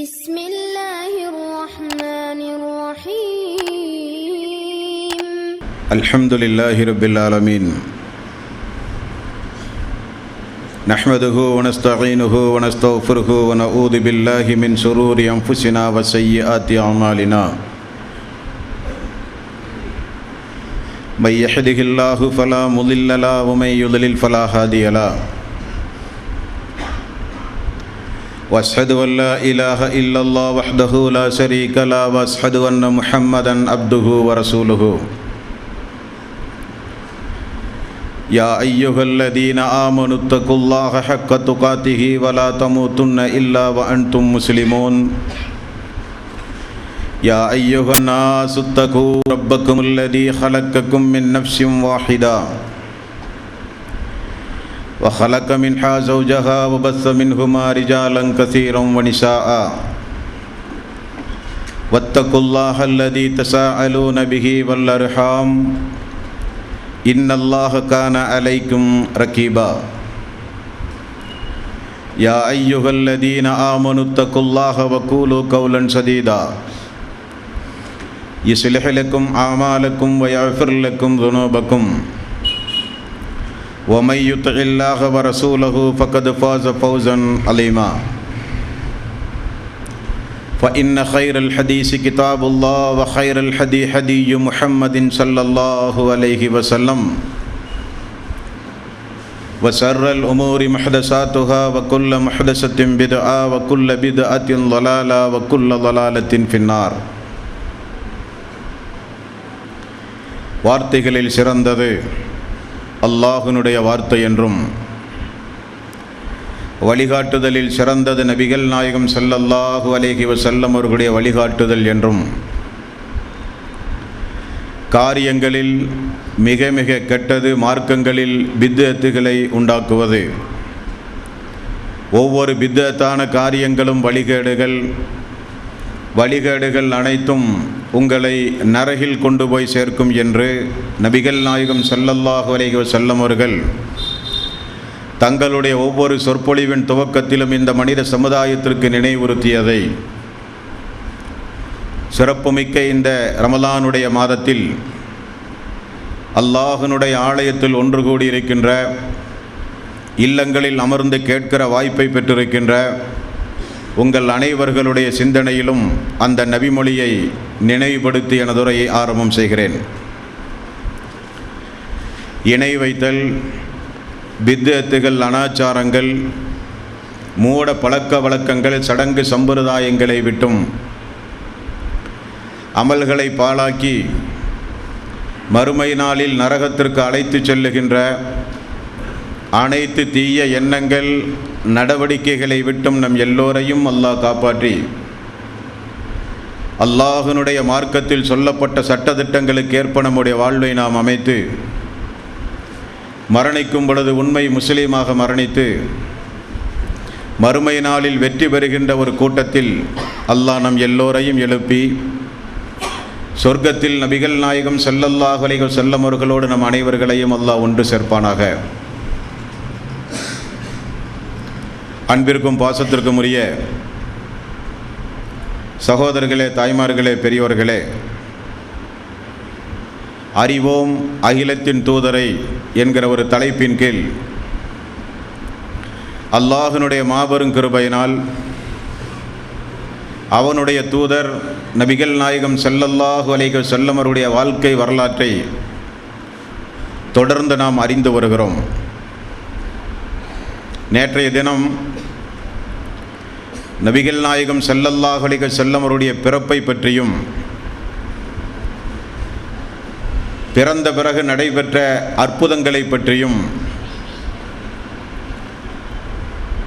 بسم الله الرحمن الرحيم الحمد لله رب العالمين نحمده ونستعينه ونستغفره ونعوذ بالله من شرور أنفسنا وسيئات أعمالنا من يهده الله فلا مضل له ومن يضلل فلا هادي له وأشهد أن لا إله إلا الله وحده لا شريك له وأشهد أن محمدا عبده ورسوله يا أيها الذين آمنوا اتقوا الله حق تقاته ولا تموتن إلا وأنتم مسلمون يا أيها الناس اتقوا ربكم الذي خلقكم من نفس واحدة وخلق منها زوجها وبث منهما رجالا كثيرا ونساء واتقوا الله الذي تساءلون به والأرحام إن الله كان عليكم رقيبا يا أيها الذين آمنوا اتقوا الله وقولوا قولا سديدا يصلح لكم أعمالكم ويغفر لكم ذنوبكم ومن يطع الله ورسوله فقد فاز فوزا عظيما فإن خير الحديث كتاب الله وخير الهدي هدي محمد صلى الله عليه وسلم وشر الأمور محدثاتها وكل محدثة بدعة وكل بدعة ضلالة وكل ضلالة في النار. வார்த்தைகளில் சிறந்தது அல்லாஹ்வினுடைய வார்த்தை என்றும், வழிகாட்டுதலில் சிறந்தது நபிகள் நாயகம் ஸல்லல்லாஹு அலைஹி வஸல்லம் அவர்களுடைய வழிகாட்டுதல் என்றும், காரியங்களில் மிக மிக கெட்டது மார்க்கங்களில் பித்அத்துகளை உண்டாக்குவது, ஒவ்வொரு பித்அத்தான காரியங்களும் வழிகேடுகள் அனைத்தும் உங்களை நரகில் கொண்டு போய் சேர்க்கும் என்று நபிகள் நாயகம் ஸல்லல்லாஹு அலைஹி வஸல்லம் அவர்கள் தங்களுடைய ஒவ்வொரு சொற்பொழிவின் துவக்கத்திலும் இந்த மனித சமுதாயத்திற்கு நினைவுறுத்தியதை சிறப்புமிக்க இந்த ரமலானுடைய மாதத்தில் அல்லாஹ்வினுடைய ஆலயத்தில் ஒன்று கூடியிருக்கின்ற, இல்லங்களில் அமர்ந்து கேட்கிற வாய்ப்பை பெற்றிருக்கின்ற உங்கள் அனைவர்களுடைய சிந்தனையிலும் அந்த நபிமொழியை நினைவுபடுத்தி எனதுரையை ஆரம்பம் செய்கிறேன். இணை வைத்தல், பித்அத்துகள், அனாச்சாரங்கள், மூட பழக்க வழக்கங்கள், சடங்கு சம்பிரதாயங்களை விட்டும் அமல்களை பாழாக்கி மறுமை நாளில் நரகத்திற்கு அழைத்து செல்லுகின்ற அனைத்து தீய எண்ணங்கள், நடவடிக்கைகளை விட்டும் நம் எல்லோரையும் அல்லாஹ் காப்பாற்றி அல்லாஹ்வினுடைய மார்க்கத்தில் சொல்லப்பட்ட சட்டதிட்டங்களுக்கு ஏற்ப நம்முடைய வாழ்வை நாம் அமைத்து மரணிக்கும் பொழுது உண்மை முஸ்லீமாக மரணித்து மறுமை நாளில் வெற்றி பெறுகின்ற ஒரு கூட்டத்தில் அல்லாஹ் நம் எல்லோரையும் எழுப்பி சொர்க்கத்தில் நபிகள் நாயகம் ஸல்லல்லாஹு அலைஹி வஸல்லம் அவர்களோடு நம் அனைவர்களையும் அல்லாஹ் ஒன்று சேர்ப்பானாக. அன்பிற்கும் பாசத்திற்கும் உரிய சகோதரர்களே, தாய்மார்களே, பெரியோர்களே, அறிவோம் அகிலத்தின் தூதரை என்கிற ஒரு தலைப்பின் கீழ் அல்லாஹ்வினுடைய மாபெரும் கிருபையினால் அவனுடைய தூதர் நபிகள் நாயகம் ஸல்லல்லாஹு அலைஹி வஸல்லம் அவருடைய வாழ்க்கை வரலாற்றை தொடர்ந்து நாம் அறிந்து வருகிறோம். நேற்றைய தினம் நபிகள் நாயகம் ஸல்லல்லாஹு அலைஹி வஸல்லம் அவருடைய பிறப்பை பற்றியும், பிறந்த பிறகு நடைபெற்ற அற்புதங்களை பற்றியும்,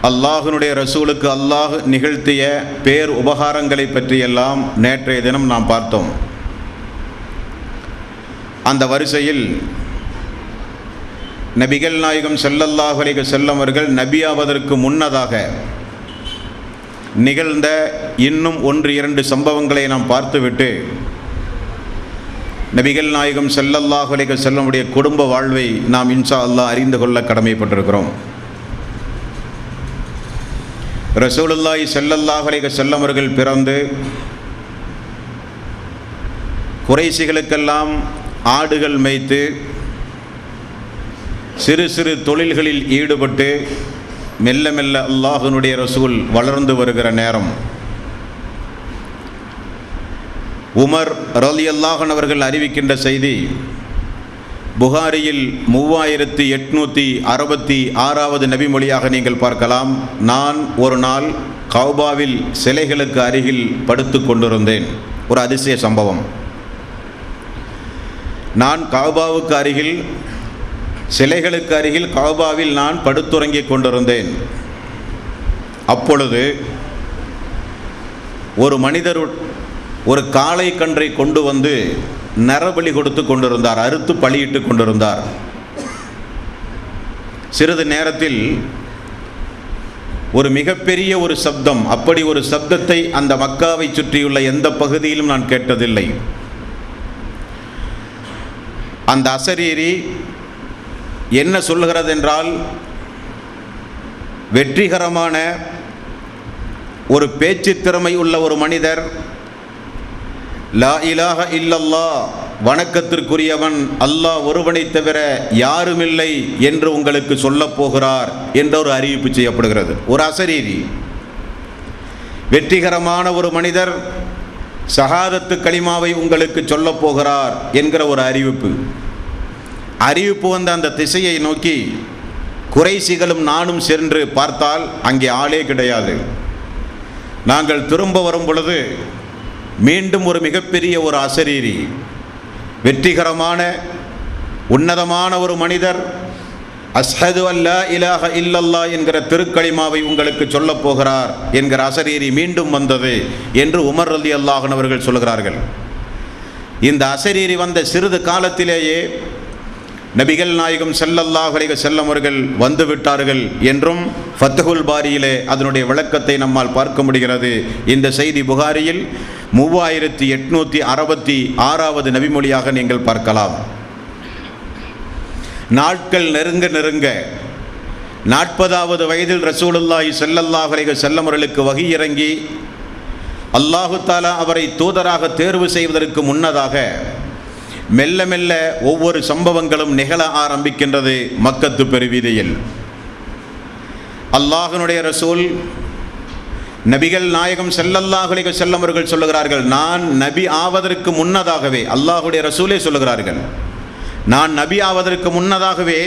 அல்லாஹ்வினுடைய ரசூலுக்கு அல்லாஹ் நிகழ்த்திய பேர் உபகாரங்களை பற்றியெல்லாம் நேற்றைய தினம் நாம் பார்த்தோம். அந்த வரிசையில் நபிகள் நாயகம் ஸல்லல்லாஹு அலைஹி வஸல்லம் அவர்கள் நபியாவதற்கு முன்னதாக நிகழ்ந்த இன்னும் 1-2 சம்பவங்களை நாம் பார்த்துவிட்டு நபிகள் நாயகம் ஸல்லல்லாஹு அலைஹி வஸல்லம் உடைய குடும்ப வாழ்வை நாம் இன்ஷா அல்லாஹ் அறிந்து கொள்ள கடமைப்பட்டிருக்கிறோம். ரசூலுல்லாஹி ஸல்லல்லாஹு அலைஹி வஸல்லம் அவர்கள் பிறந்து குறைஷிகளுக்கெல்லாம் ஆடுகள் மேய்த்து சிறு சிறு தொழில்களில் ஈடுபட்டு மெல்ல மெல்ல அல்லாஹ்வினுடைய ரசூல் வளர்ந்து வருகிற நேரம் உமர் ரலியல்லாஹு அன்ஹு அவர்கள் அறிவிக்கின்ற செய்தி புகாரியில் 3866வது நபிமொழியாக நீங்கள் பார்க்கலாம். நான் ஒரு நாள் கௌபாவில் சிலைகளுக்கு அருகில் படுத்து கொண்டிருந்தேன். ஒரு அதிசய சம்பவம். நான் கௌபாவுக்கு அருகில் சிலைகளுக்கு அருகில் கௌபாவில் நான் படுத்துறங்கிக் கொண்டிருந்தேன். அப்பொழுது ஒரு மனிதர் ஒரு காளை கன்றை கொண்டு வந்து நரபலி கொடுத்து கொண்டிருந்தார், அறுத்து பலியிட்டு கொண்டிருந்தார். சிறிது நேரத்தில் ஒரு மிகப்பெரிய ஒரு சப்தம், அப்படி ஒரு சப்தத்தை அந்த மக்காவை சுற்றியுள்ள எந்த பகுதியிலும் நான் கேட்டதில்லை. அந்த அசரீரி என்ன சொல்லுகிறது என்றால், வெற்றிகரமான ஒரு பேச்சு திறமை உள்ள ஒரு மனிதர் லா இலாஹ இல்லல்லாஹ், வணக்கத்திற்குரியவன் அல்லாஹ் ஒருவனை தவிர யாருமில்லை என்று உங்களுக்கு சொல்லப் போகிறார் என்ற ஒரு அறிவிப்பு செய்யப்படுகிறது. ஒரு அசரீரி, வெற்றிகரமான ஒரு மனிதர் ஷஹாதத்து கலிமாவை உங்களுக்கு சொல்லப் போகிறார் என்கிற ஒரு அறிவிப்பு வந்த அந்த திசையை நோக்கி குறைஷிகளும் நானும் சென்று பார்த்தால் அங்கே ஆளே கிடையாது. நாங்கள் திரும்ப வரும் பொழுது மீண்டும் ஒரு மிகப்பெரிய ஒரு அசரீரி, வெற்றிகரமான உன்னதமான ஒரு மனிதர் அஷ்ஹது அல்லா இலாஹ இல்லல்லாஹ் என்கிற திருக்கலிமாவை உங்களுக்கு சொல்லப் போகிறார் என்கிற அசரீரி மீண்டும் வந்தது என்று உமர் ரலியல்லாஹு அன்ஹு அவர்கள் சொல்கிறார்கள். இந்த அசரீரி வந்த சிறிது காலத்திலேயே நபிகள் நாயகம் ஸல்லல்லாஹு அலைஹி வஸல்லம் அவர்கள் வந்துவிட்டார்கள் என்றும் ஃபத்ஹுல் பாரியிலே அதனுடைய விளக்கத்தை நம்மால் பார்க்க முடிகிறது. இந்த செய்தி புகாரியில் 3866வது நபிமொழியாக நீங்கள் பார்க்கலாம். நாட்கள் நெருங்க 40வது வயதில் ரசூலுல்லாஹி ஸல்லல்லாஹு அலைஹி வஸல்லம் அவர்களுக்கு வஹி இறங்கி அல்லாஹு தஆலா அவரை தூதராக தேர்வு செய்வதற்கு முன்னதாக மெல்ல மெல்ல ஒவ்வொரு சம்பவங்களும் நிகழ ஆரம்பிக்கின்றது. மக்கத்து பெருவீதியில் அல்லாஹ்வினுடைய ரசூல் நபிகள் நாயகம் ஸல்லல்லாஹு அலைஹி வஸல்லம் அவர்கள் சொல்லுகிறார்கள், நான் நபி ஆவதற்கு முன்னதாகவே, அல்லாஹ்வுடைய ரசூலே சொல்லுகிறார்கள், நான் நபி ஆவதற்கு முன்னதாகவே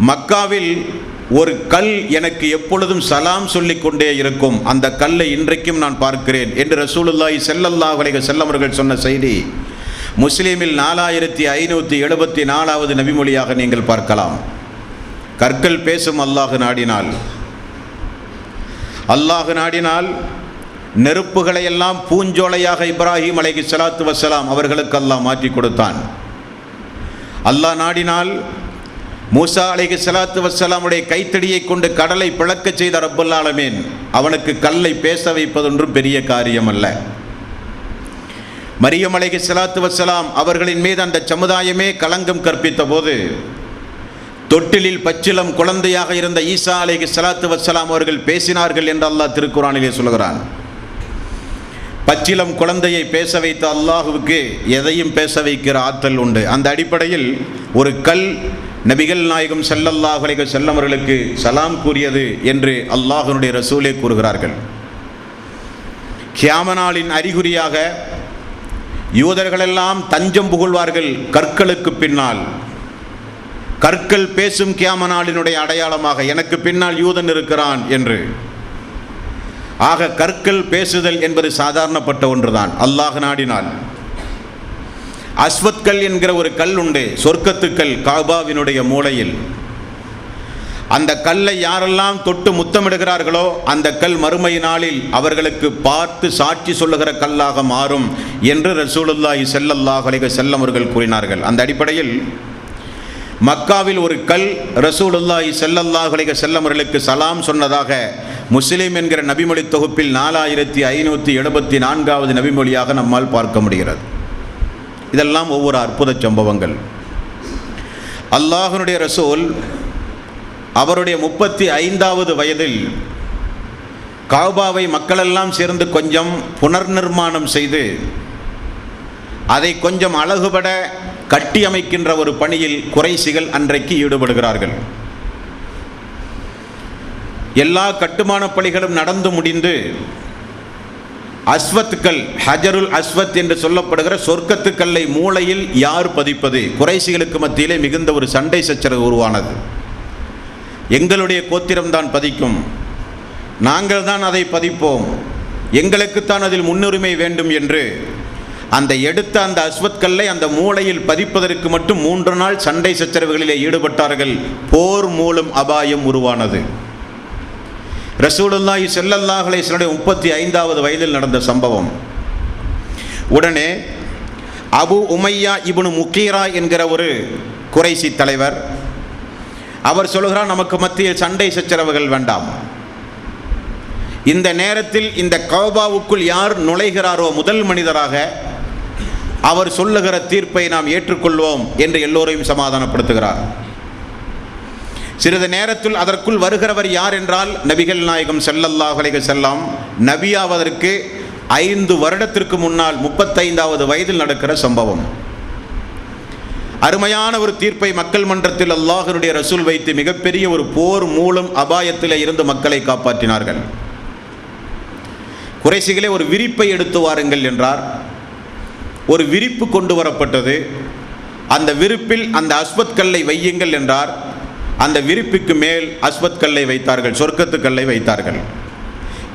மக்காவில் ஒரு கல் எனக்கு எப்பொழுதும் சலாம் சொல்லிக் கொண்டே இருக்கும், அந்த கல்லை இன்றைக்கும் நான் பார்க்கிறேன் என்று ரசூலுல்லாஹி ஸல்லல்லாஹு அலைஹி வஸல்லம் அவர்கள் சொன்ன செய்தி முஸ்லீமில் 4574வது நபிமொழியாக நீங்கள் பார்க்கலாம். கற்கள் பேசும். அல்லாஹ் நாடினால் நெருப்புகளை எல்லாம் பூஞ்சோலையாக இப்ராஹிம் அலைஹிஸ்ஸலாத்து வஸ்ஸலாம் அவர்களுக்கு அல்லாஹ் மாற்றி கொடுத்தான். அல்லாஹ் நாடினால் மூசா அலைஹிஸ்ஸலாத்து வஸ்ஸலாமுடைய கைத்தடியை கொண்டு கடலை பிளக்க செய்த ரப்பல் ஆலமீன் அவனுக்கு கல்லை பேச வைப்பதொன்றும் பெரிய காரியம் அல்ல. மரியம் அலைஹிஸ்ஸலாத்து வஸ்ஸலாம் அவர்களின் மீது அந்த சமுதாயமே களங்கம் கற்பித்த போது தொட்டிலில் பச்சிலம் குழந்தையாக இருந்த ஈசா அலைஹிஸ்ஸலாத்து வஸ்ஸலாம் அவர்கள் பேசினார்கள் என்று அல்லாஹ் திருக்குர்ஆனிலே சொல்கிறான். பச்சிலம் குழந்தையை பேச வைத்த அல்லாஹுவுக்கு எதையும் பேச வைக்கிற ஆற்றல் உண்டு. அந்த அடிப்படையில் ஒரு கல் நபிகள் நாயகம் ஸல்லல்லாஹு அலைஹி வஸல்லம் அவர்களுக்கு சலாம் கூறியது என்று அல்லாஹ்வினுடைய ரசூலே கூறுகிறார்கள். கியாம நாளின் அறிகுறியாக யூதர்களெல்லாம் தஞ்சம் புகழ்வார்கள் கற்களுக்கு பின்னால். கற்கள் பேசும் கியாம நாளினுடைய அடையாளமாக எனக்கு பின்னால் யூதன் இருக்கிறான் என்று. ஆக கற்கள் பேசுதல் என்பது சாதாரணப்பட்ட ஒன்றுதான். அல்லாஹ் நாடினால் அஸ்வத் கல் என்கிற ஒரு கல் உண்டு, சொர்க்கத்துக்கல், காபாவினுடைய மூலையில். அந்த கல்லை யாரெல்லாம் தொட்டு முத்தமிடுகிறார்களோ அந்த கல் மறுமை நாளில் அவர்களுக்கு பார்த்து சாட்சி சொல்லுகிற கல்லாக மாறும் என்று ரசூலுல்லாஹி ஸல்லல்லாஹு அலைஹி வஸல்லம் அவர்கள் கூறினார்கள். அந்த அடிப்படையில் மக்காவில் ஒரு கல் ரசூலுல்லாஹி ஸல்லல்லாஹு அலைஹி வஸல்லம் அவர்களுக்கு சலாம் சொன்னதாக முஸ்லிம் என்கிற நபிமொழி தொகுப்பில் 4574வது நபிமொழியாக நம்மால் பார்க்க முடிகிறது. இதெல்லாம் ஒவ்வொரு அற்புத சம்பவங்கள். அல்லாஹ்வினுடைய ரசூல் அவருடைய 35வது வயதில் காபாவை மக்களெல்லாம் சேர்ந்து கொஞ்சம் புனர்நிர்மாணம் செய்து அதை கொஞ்சம் அழகுபட கட்டி அமைக்கின்ற ஒரு பணியில் குறைஷிகள் அன்றைக்கு ஈடுபடுகிறார்கள். எல்லா கட்டுமான பணிகளும் நடந்து முடிந்து அஸ்வத்துக்கள், ஹஜருல் அஸ்வத் என்று சொல்லப்படுகிற சொர்க்கத்துக்கல்லை மூளையில் யார் பதிப்பது? குறைஷிகளுக்கு மத்தியிலே மிகுந்த ஒரு சண்டை சச்சரவு உருவானது. எங்களுடைய கோத்திரம்தான் பதிக்கும், நாங்கள் தான் அதை பதிப்போம், எங்களுக்குத்தான் அதில் முன்னுரிமை வேண்டும் என்று அந்த எடுத்த அந்த அஸ்வத் கல்லை அந்த மூளையில் பதிப்பதற்கு மட்டும் 3 நாள் சண்டை சச்சரவுகளிலே ஈடுபட்டார்கள். போர் மூலம் அபாயம் உருவானது. ரசூலுல்லாஹி ஸல்லல்லாஹு அலைஹி வஸல்லம் 35வது வயதில் நடந்த சம்பவம். உடனே அபு உமையா இப்னு முகீரா என்கிற ஒரு குறைசி தலைவர், அவர் சொல்கிறார், நமக்கு மத்தியில் சண்டை சச்சரவுகள் வேண்டாம். இந்த நேரத்தில் இந்த கஅபாவுக்குள் யார் நுழைகிறாரோ முதல் மனிதராக அவர் சொல்லுகிற தீர்ப்பை நாம் ஏற்றுக்கொள்வோம் என்று எல்லோரையும் சமாதானப்படுத்துகிறார். சிறிது நேரத்தில் அதற்குள் வருகிறவர் யார் என்றால் நபிகள் நாயகம் ஸல்லல்லாஹு அலைஹி வஸல்லம். நபியாவதற்கு 5 வருடத்திற்கு முன்னால் 35வது வயதில் நடக்கிற சம்பவம். அருமையான ஒரு தீர்ப்பை மக்கள் மன்றத்தில் அல்லாஹ்வுடைய ரசூல் வைத்து மிகப்பெரிய ஒரு போர் மூலம் அபாயத்தில் இருந்து மக்களை காப்பாற்றினார்கள். குறைஷிகளே, ஒரு விரிப்பை எடுத்து வாருங்கள் என்றார். ஒரு விரிப்பு கொண்டு வரப்பட்டது. அந்த விரிப்பில் அந்த அஸ்வத் கல்லை வையுங்கள் என்றார். அந்த விரிப்புக்கு மேல் அஸ்வத் கல்லை வைத்தார்கள், சொர்க்கத்து கல்லை வைத்தார்கள்.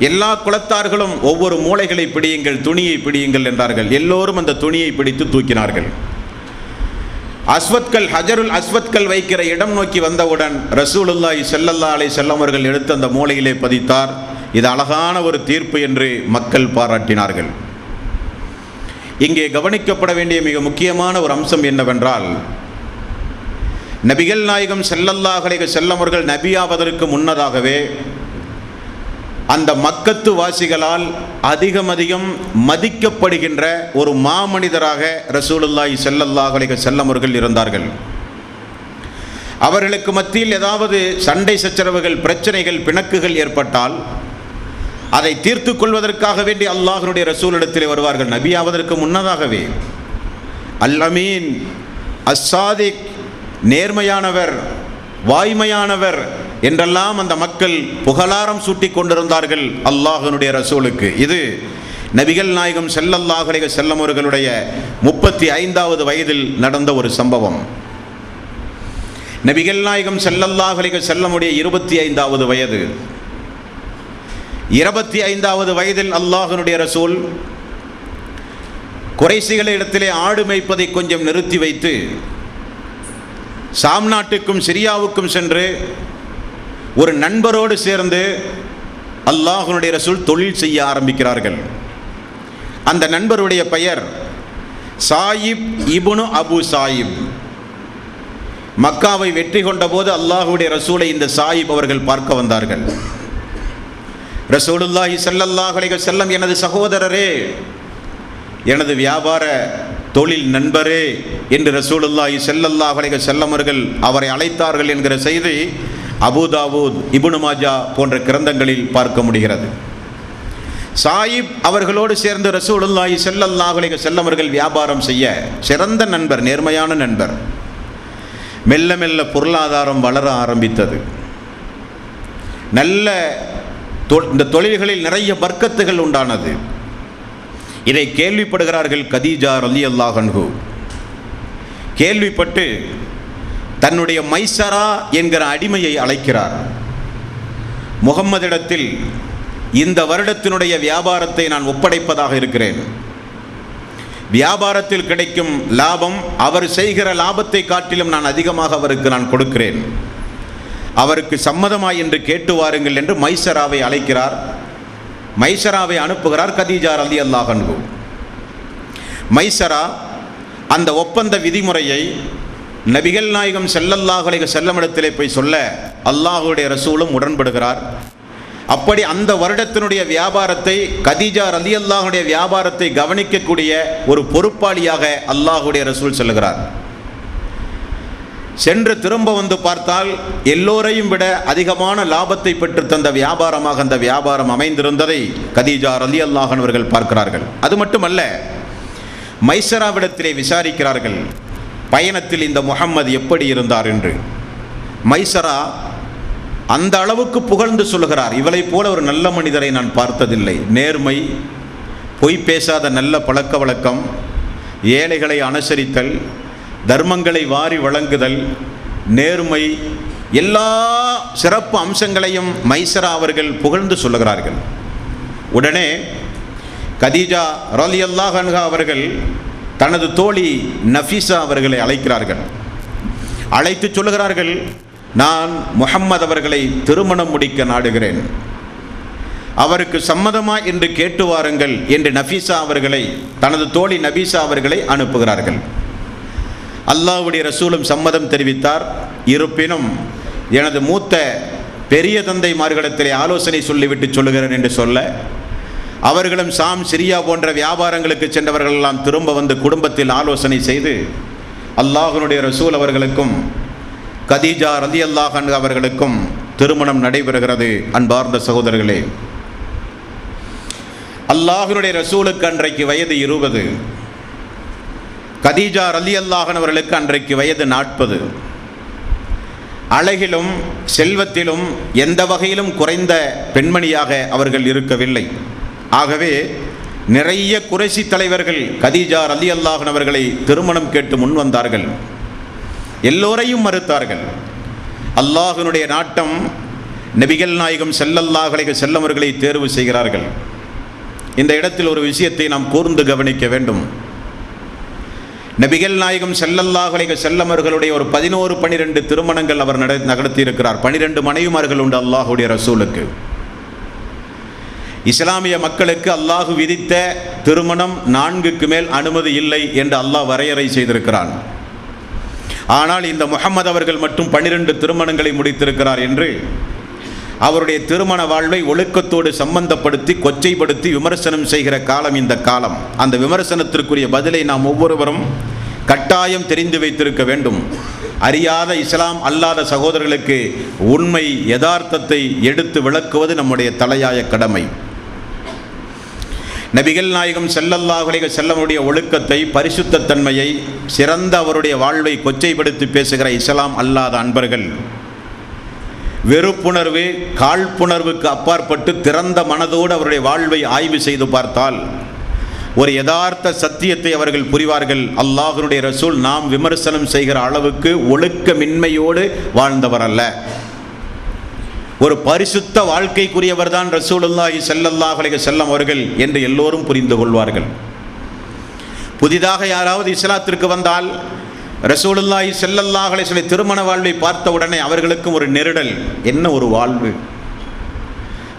எல்லா குலத்தார்களும் ஒவ்வொரு மூளைகளை பிடியுங்கள், துணியை பிடியுங்கள் என்றார்கள். எல்லோரும் அந்த துணியை பிடித்து தூக்கினார்கள். அஸ்வத்கல், ஹஜருல் அஸ்வத்கல் வைக்கிற இடம் நோக்கி வந்தவுடன் ரசூலுல்லாஹி ஸல்லல்லாஹு அலைஹி வஸல்லம் அவர்கள் எடுத்து அந்த மூளையிலே பதித்தார். இது அழகான ஒரு தீர்ப்பு என்று மக்கள் பாராட்டினார்கள். இங்கே கவனிக்கப்பட வேண்டிய மிக முக்கியமான ஒரு அம்சம் என்னவென்றால், நபிகள் நாயகம் ஸல்லல்லாஹு அலைஹி வஸல்லம் அவர்கள் நபியாவதற்கு முன்னதாகவே அந்த மக்கத்து வாசிகளால் அதிகம் மதிக்கப்படுகின்ற ஒரு மாமனிதராக ரசூலுல்லாஹி ஸல்லல்லாஹு அலைஹி வஸல்லம் அவர்கள் இருந்தார்கள். அவர்களுக்கு மத்தியில் ஏதாவது சண்டை சச்சரவுகள், பிரச்சனைகள், பிணக்குகள் ஏற்பட்டால் அதை தீர்த்து கொள்வதற்காக வேண்டி அல்லாஹ்வுடைய ரசூலிடத்தில் வருவார்கள். நபியாவதற்கு முன்னதாகவே அல் அமீன், அஸ்ஸாதிக், நேர்மையானவர், வாய்மையானவர் என்றெல்லாம் அந்த மக்கள் புகழாரம் சூட்டி கொண்டிருந்தார்கள் அல்லாஹ்வுடைய ரசூலுக்கு. இது நபிகள் நாயகம் ஸல்லல்லாஹு அலைஹி வஸல்லம் அவர்களுடைய 35வது வயதில் நடந்த ஒரு சம்பவம். நபிகள் நாயகம் ஸல்லல்லாஹு அலைஹி வஸல்லம் உடைய 25வது வயது. 25வது வயதில் அல்லாஹ்வுடைய ரசூல் குறைஷிகளிடத்திலே ஆடு மேய்ப்பதை கொஞ்சம் நிறுத்தி வைத்து சாம் நாட்டுக்கும் சிரியாவுக்கும் சென்று ஒரு நண்பரோடு சேர்ந்து அல்லாஹ்வுடைய ரசூல் தொழில் செய்ய ஆரம்பிக்கிறார்கள். அந்த நண்பருடைய பெயர் சாயிப் இப்னு அபு சாயிப். மக்காவை வெற்றி கொண்ட போது அல்லாஹ்வுடைய ரசூலை இந்த சாயிப் அவர்கள் பார்க்க வந்தார்கள். ரசூலுல்லாஹி ஸல்லல்லாஹு அலைஹி வஸல்லம், எனது சகோதரரே, எனது வியாபார தொழில் நண்பரே என்று ரசூலுல்லாஹி ஸல்லல்லாஹு அலைஹி வஸல்லம் அவர்கள் அவரை அழைத்தார்கள் என்கிற செய்தி அபூ தாவூத், இப்னு மாஜா போன்ற கிரந்தங்களில் பார்க்க முடிகிறது. சாயிப் அவர்களோடு சேர்ந்து ரசூலுல்லாஹி ஸல்லல்லாஹு அலைஹி வஸல்லம் அவர்கள் வியாபாரம் செய்ய சிறந்த நண்பர், நேர்மையான நண்பர். மெல்ல மெல்ல பொருளாதாரம் வளர ஆரம்பித்தது. நல்ல இந்த தொழில்களில் நிறைய பர்க்கத்துகள் உண்டானது. இதை கேள்விப்படுகிறார்கள் கதீஜா ரலியல்லாஹு அன்ஹு. கேள்விப்பட்டு தன்னுடைய மைசரா என்கிற அடிமையை அழைக்கிறார். முகம்மதிடத்தில் இந்த வருடத்தினுடைய வியாபாரத்தை நான் ஒப்படைப்பதாக இருக்கிறேன். வியாபாரத்தில் கிடைக்கும் லாபம் அவர் செய்கிற லாபத்தை காட்டிலும் நான் அதிகமாக அவருக்கு நான் கொடுக்கிறேன். அவருக்கு சம்மதமா என்று கேட்டு வாருங்கள் என்று மைசராவை அழைக்கிறார். மைசராவை அனுப்புகிறார் கதீஜா ரலியல்லாஹு அன்ஹு. மைசரா அந்த ஒப்பந்த விதிமுறையை நபிகள் நாயகம் ஸல்லல்லாஹு அலைஹி வஸல்லம் இடத்திலே போய் சொல்ல அல்லாஹ்வுடைய ரசூலும் உடன்படுகிறார். அப்படி அந்த வருடத்தினுடைய வியாபாரத்தை, கதீஜா ரலியல்லாஹுடைய வியாபாரத்தை கவனிக்கக்கூடிய ஒரு பொறுப்பாளியாக அல்லாஹ்வுடைய ரசூல் சொல்லுகிறார். சென்று திரும்ப வந்து பார்த்தால் எல்லோரையும் விட அதிகமான லாபத்தை பெற்று தந்த வியாபாரமாக அந்த வியாபாரம் அமைந்திருந்ததை கதீஜா ரலியல்லாஹு அன்ஹா அவர்கள் பார்க்கிறார்கள். அது மட்டுமல்ல, மைசராவிடத்திலே விசாரிக்கிறார்கள் பயணத்தில் இந்த முஹம்மது எப்படி இருந்தார் என்று. மைசரா அந்த அளவுக்கு புகழ்ந்து சொல்கிறார், இவளை போல ஒரு நல்ல மனிதரை நான் பார்த்ததில்லை. நேர்மை, பொய் பேசாத நல்ல பழக்க வழக்கம், ஏழைகளை அனுசரித்தல், தர்மங்களை வாரி வழங்குதல், நேர்மை, எல்லா சிறப்பு அம்சங்களையும் மைசரா அவர்கள் புகழ்ந்து சொல்லுகிறார்கள். உடனே கதீஜா ரலியல்லாஹு அன்ஹா அவர்கள் தனது தோழி நஃபீஸா அவர்களை அழைக்கிறார்கள். அழைத்து சொல்லுகிறார்கள், நான் முஹம்மது அவர்களை திருமணம் முடிக்க நாடுகிறேன், அவருக்கு சம்மதமா என்று கேட்டு வாருங்கள் என்று நஃபீஸா அவர்களை, தனது தோழி நபீஸா அவர்களை அனுப்புகிறார்கள். அல்லாஹ்வுடைய ரசூலும் சம்மதம் தெரிவித்தார். இருப்பினும் எனது மூத்த பெரிய தந்தைமார்களிடத்திலே ஆலோசனை சொல்லிவிட்டு சொல்லுகிறேன் என்று சொல்ல, அவர்களும் சாம், சிரியா போன்ற வியாபாரங்களுக்கு சென்றவர்கள் எல்லாம் திரும்ப வந்து குடும்பத்தில் ஆலோசனை செய்து அல்லாஹ்வுடைய ரசூல் அவர்களுக்கும் கதீஜா ரலியல்லாஹு அன்ஹா அவர்களுக்கும் திருமணம் நடைபெறுகிறது. அன்பார்ந்த சகோதரர்களே, அல்லாஹ்வுடைய ரசூலுக்கு அன்றைக்கு வயது 20, கதீஜா ரலியல்லாஹு அன்ஹா அவர்களுக்கு அன்றைக்கு வயது 40. அழகிலும் செல்வத்திலும் எந்த வகையிலும் குறைந்த பெண்மணியாக அவர்கள் இருக்கவில்லை. ஆகவே நிறைய குறைசி தலைவர்கள் கதீஜா ரலியல்லாஹு அன்ஹா அவர்களை திருமணம் கேட்டு முன் வந்தார்கள். எல்லோரையும் மறுத்தார்கள். அல்லாஹ்வினுடைய நாட்டம், நபிகள் நாயகம் ஸல்லல்லாஹு அலைஹி வஸல்லம் அவர்களை தேர்வு செய்கிறார்கள். இந்த இடத்தில் ஒரு விஷயத்தை நாம் கூர்ந்து கவனிக்க வேண்டும். நபிகள் நாயகம் ஸல்லல்லாஹு அலைஹி வஸல்லம் அவர்களுடைய ஒரு 11-12 திருமணங்கள் அவர் நடத்தி இருக்கிறார். 12 மனைவிமார்கள் உண்டு அல்லாஹ்வுடைய ரசூலுக்கு. இஸ்லாமிய மக்களுக்கு அல்லாஹ் விதித்த திருமணம் 4க்கு மேல் அனுமதி இல்லை என்று அல்லாஹ் வரையறை செய்திருக்கிறான். ஆனால் இந்த முஹம்மது அவர்கள் மட்டும் 12 திருமணங்களை முடித்திருக்கிறார் என்று அவருடைய திருமண வாழ்வை ஒழுக்கத்தோடு சம்பந்தப்படுத்தி கொச்சைப்படுத்தி விமர்சனம் செய்கிற காலம் இந்த காலம். அந்த விமர்சனத்திற்குரிய பதிலை நாம் ஒவ்வொருவரும் கட்டாயம் தெரிந்து வைத்திருக்க வேண்டும். அறியாத இஸ்லாம் அல்லாத சகோதரர்களுக்கு உண்மை யதார்த்தத்தை எடுத்து விளக்குவது நம்முடைய தலையாய கடமை. நபிகள் நாயகம் ஸல்லல்லாஹு அலைஹி வஸல்லமுடைய ஒழுக்கத்தை, பரிசுத்த தன்மையை, சிறந்த அவருடைய வாழ்வை கொச்சைப்படுத்தி பேசுகிற இஸ்லாம் அல்லாத அன்பர்கள் வெறுப்புணர்வு, காழ்ப்புணர்வுக்கு அப்பாற்பட்டு திறந்த மனதோடு அவருடைய வாழ்வை ஆய்வு செய்து பார்த்தால் ஒரு யதார்த்த சத்தியத்தை அவர்கள் புரிவார்கள். அல்லாஹ்வுடைய ரசூல் நாம் விமர்சனம் செய்கிற அளவுக்கு ஒழுக்கமின்மையோடு வாழ்ந்தவர் அல்ல. ஒரு பரிசுத்த வாழ்க்கைக்குரியவர் தான் ரசூலுல்லாஹி ஸல்லல்லாஹு அலைஹி வஸல்லம் அவர்கள் என்று எல்லோரும் புரிந்து கொள்வார்கள். புதிதாக யாராவது இஸ்லாத்திற்கு வந்தால் ரசூலுல்லாஹி ஸல்லல்லாஹு அலைஹி வஸல்லம் திருமண வாழ்வை பார்த்த உடனே அவர்களுக்கும் ஒரு நெருடல், என்ன ஒரு வாழ்வு.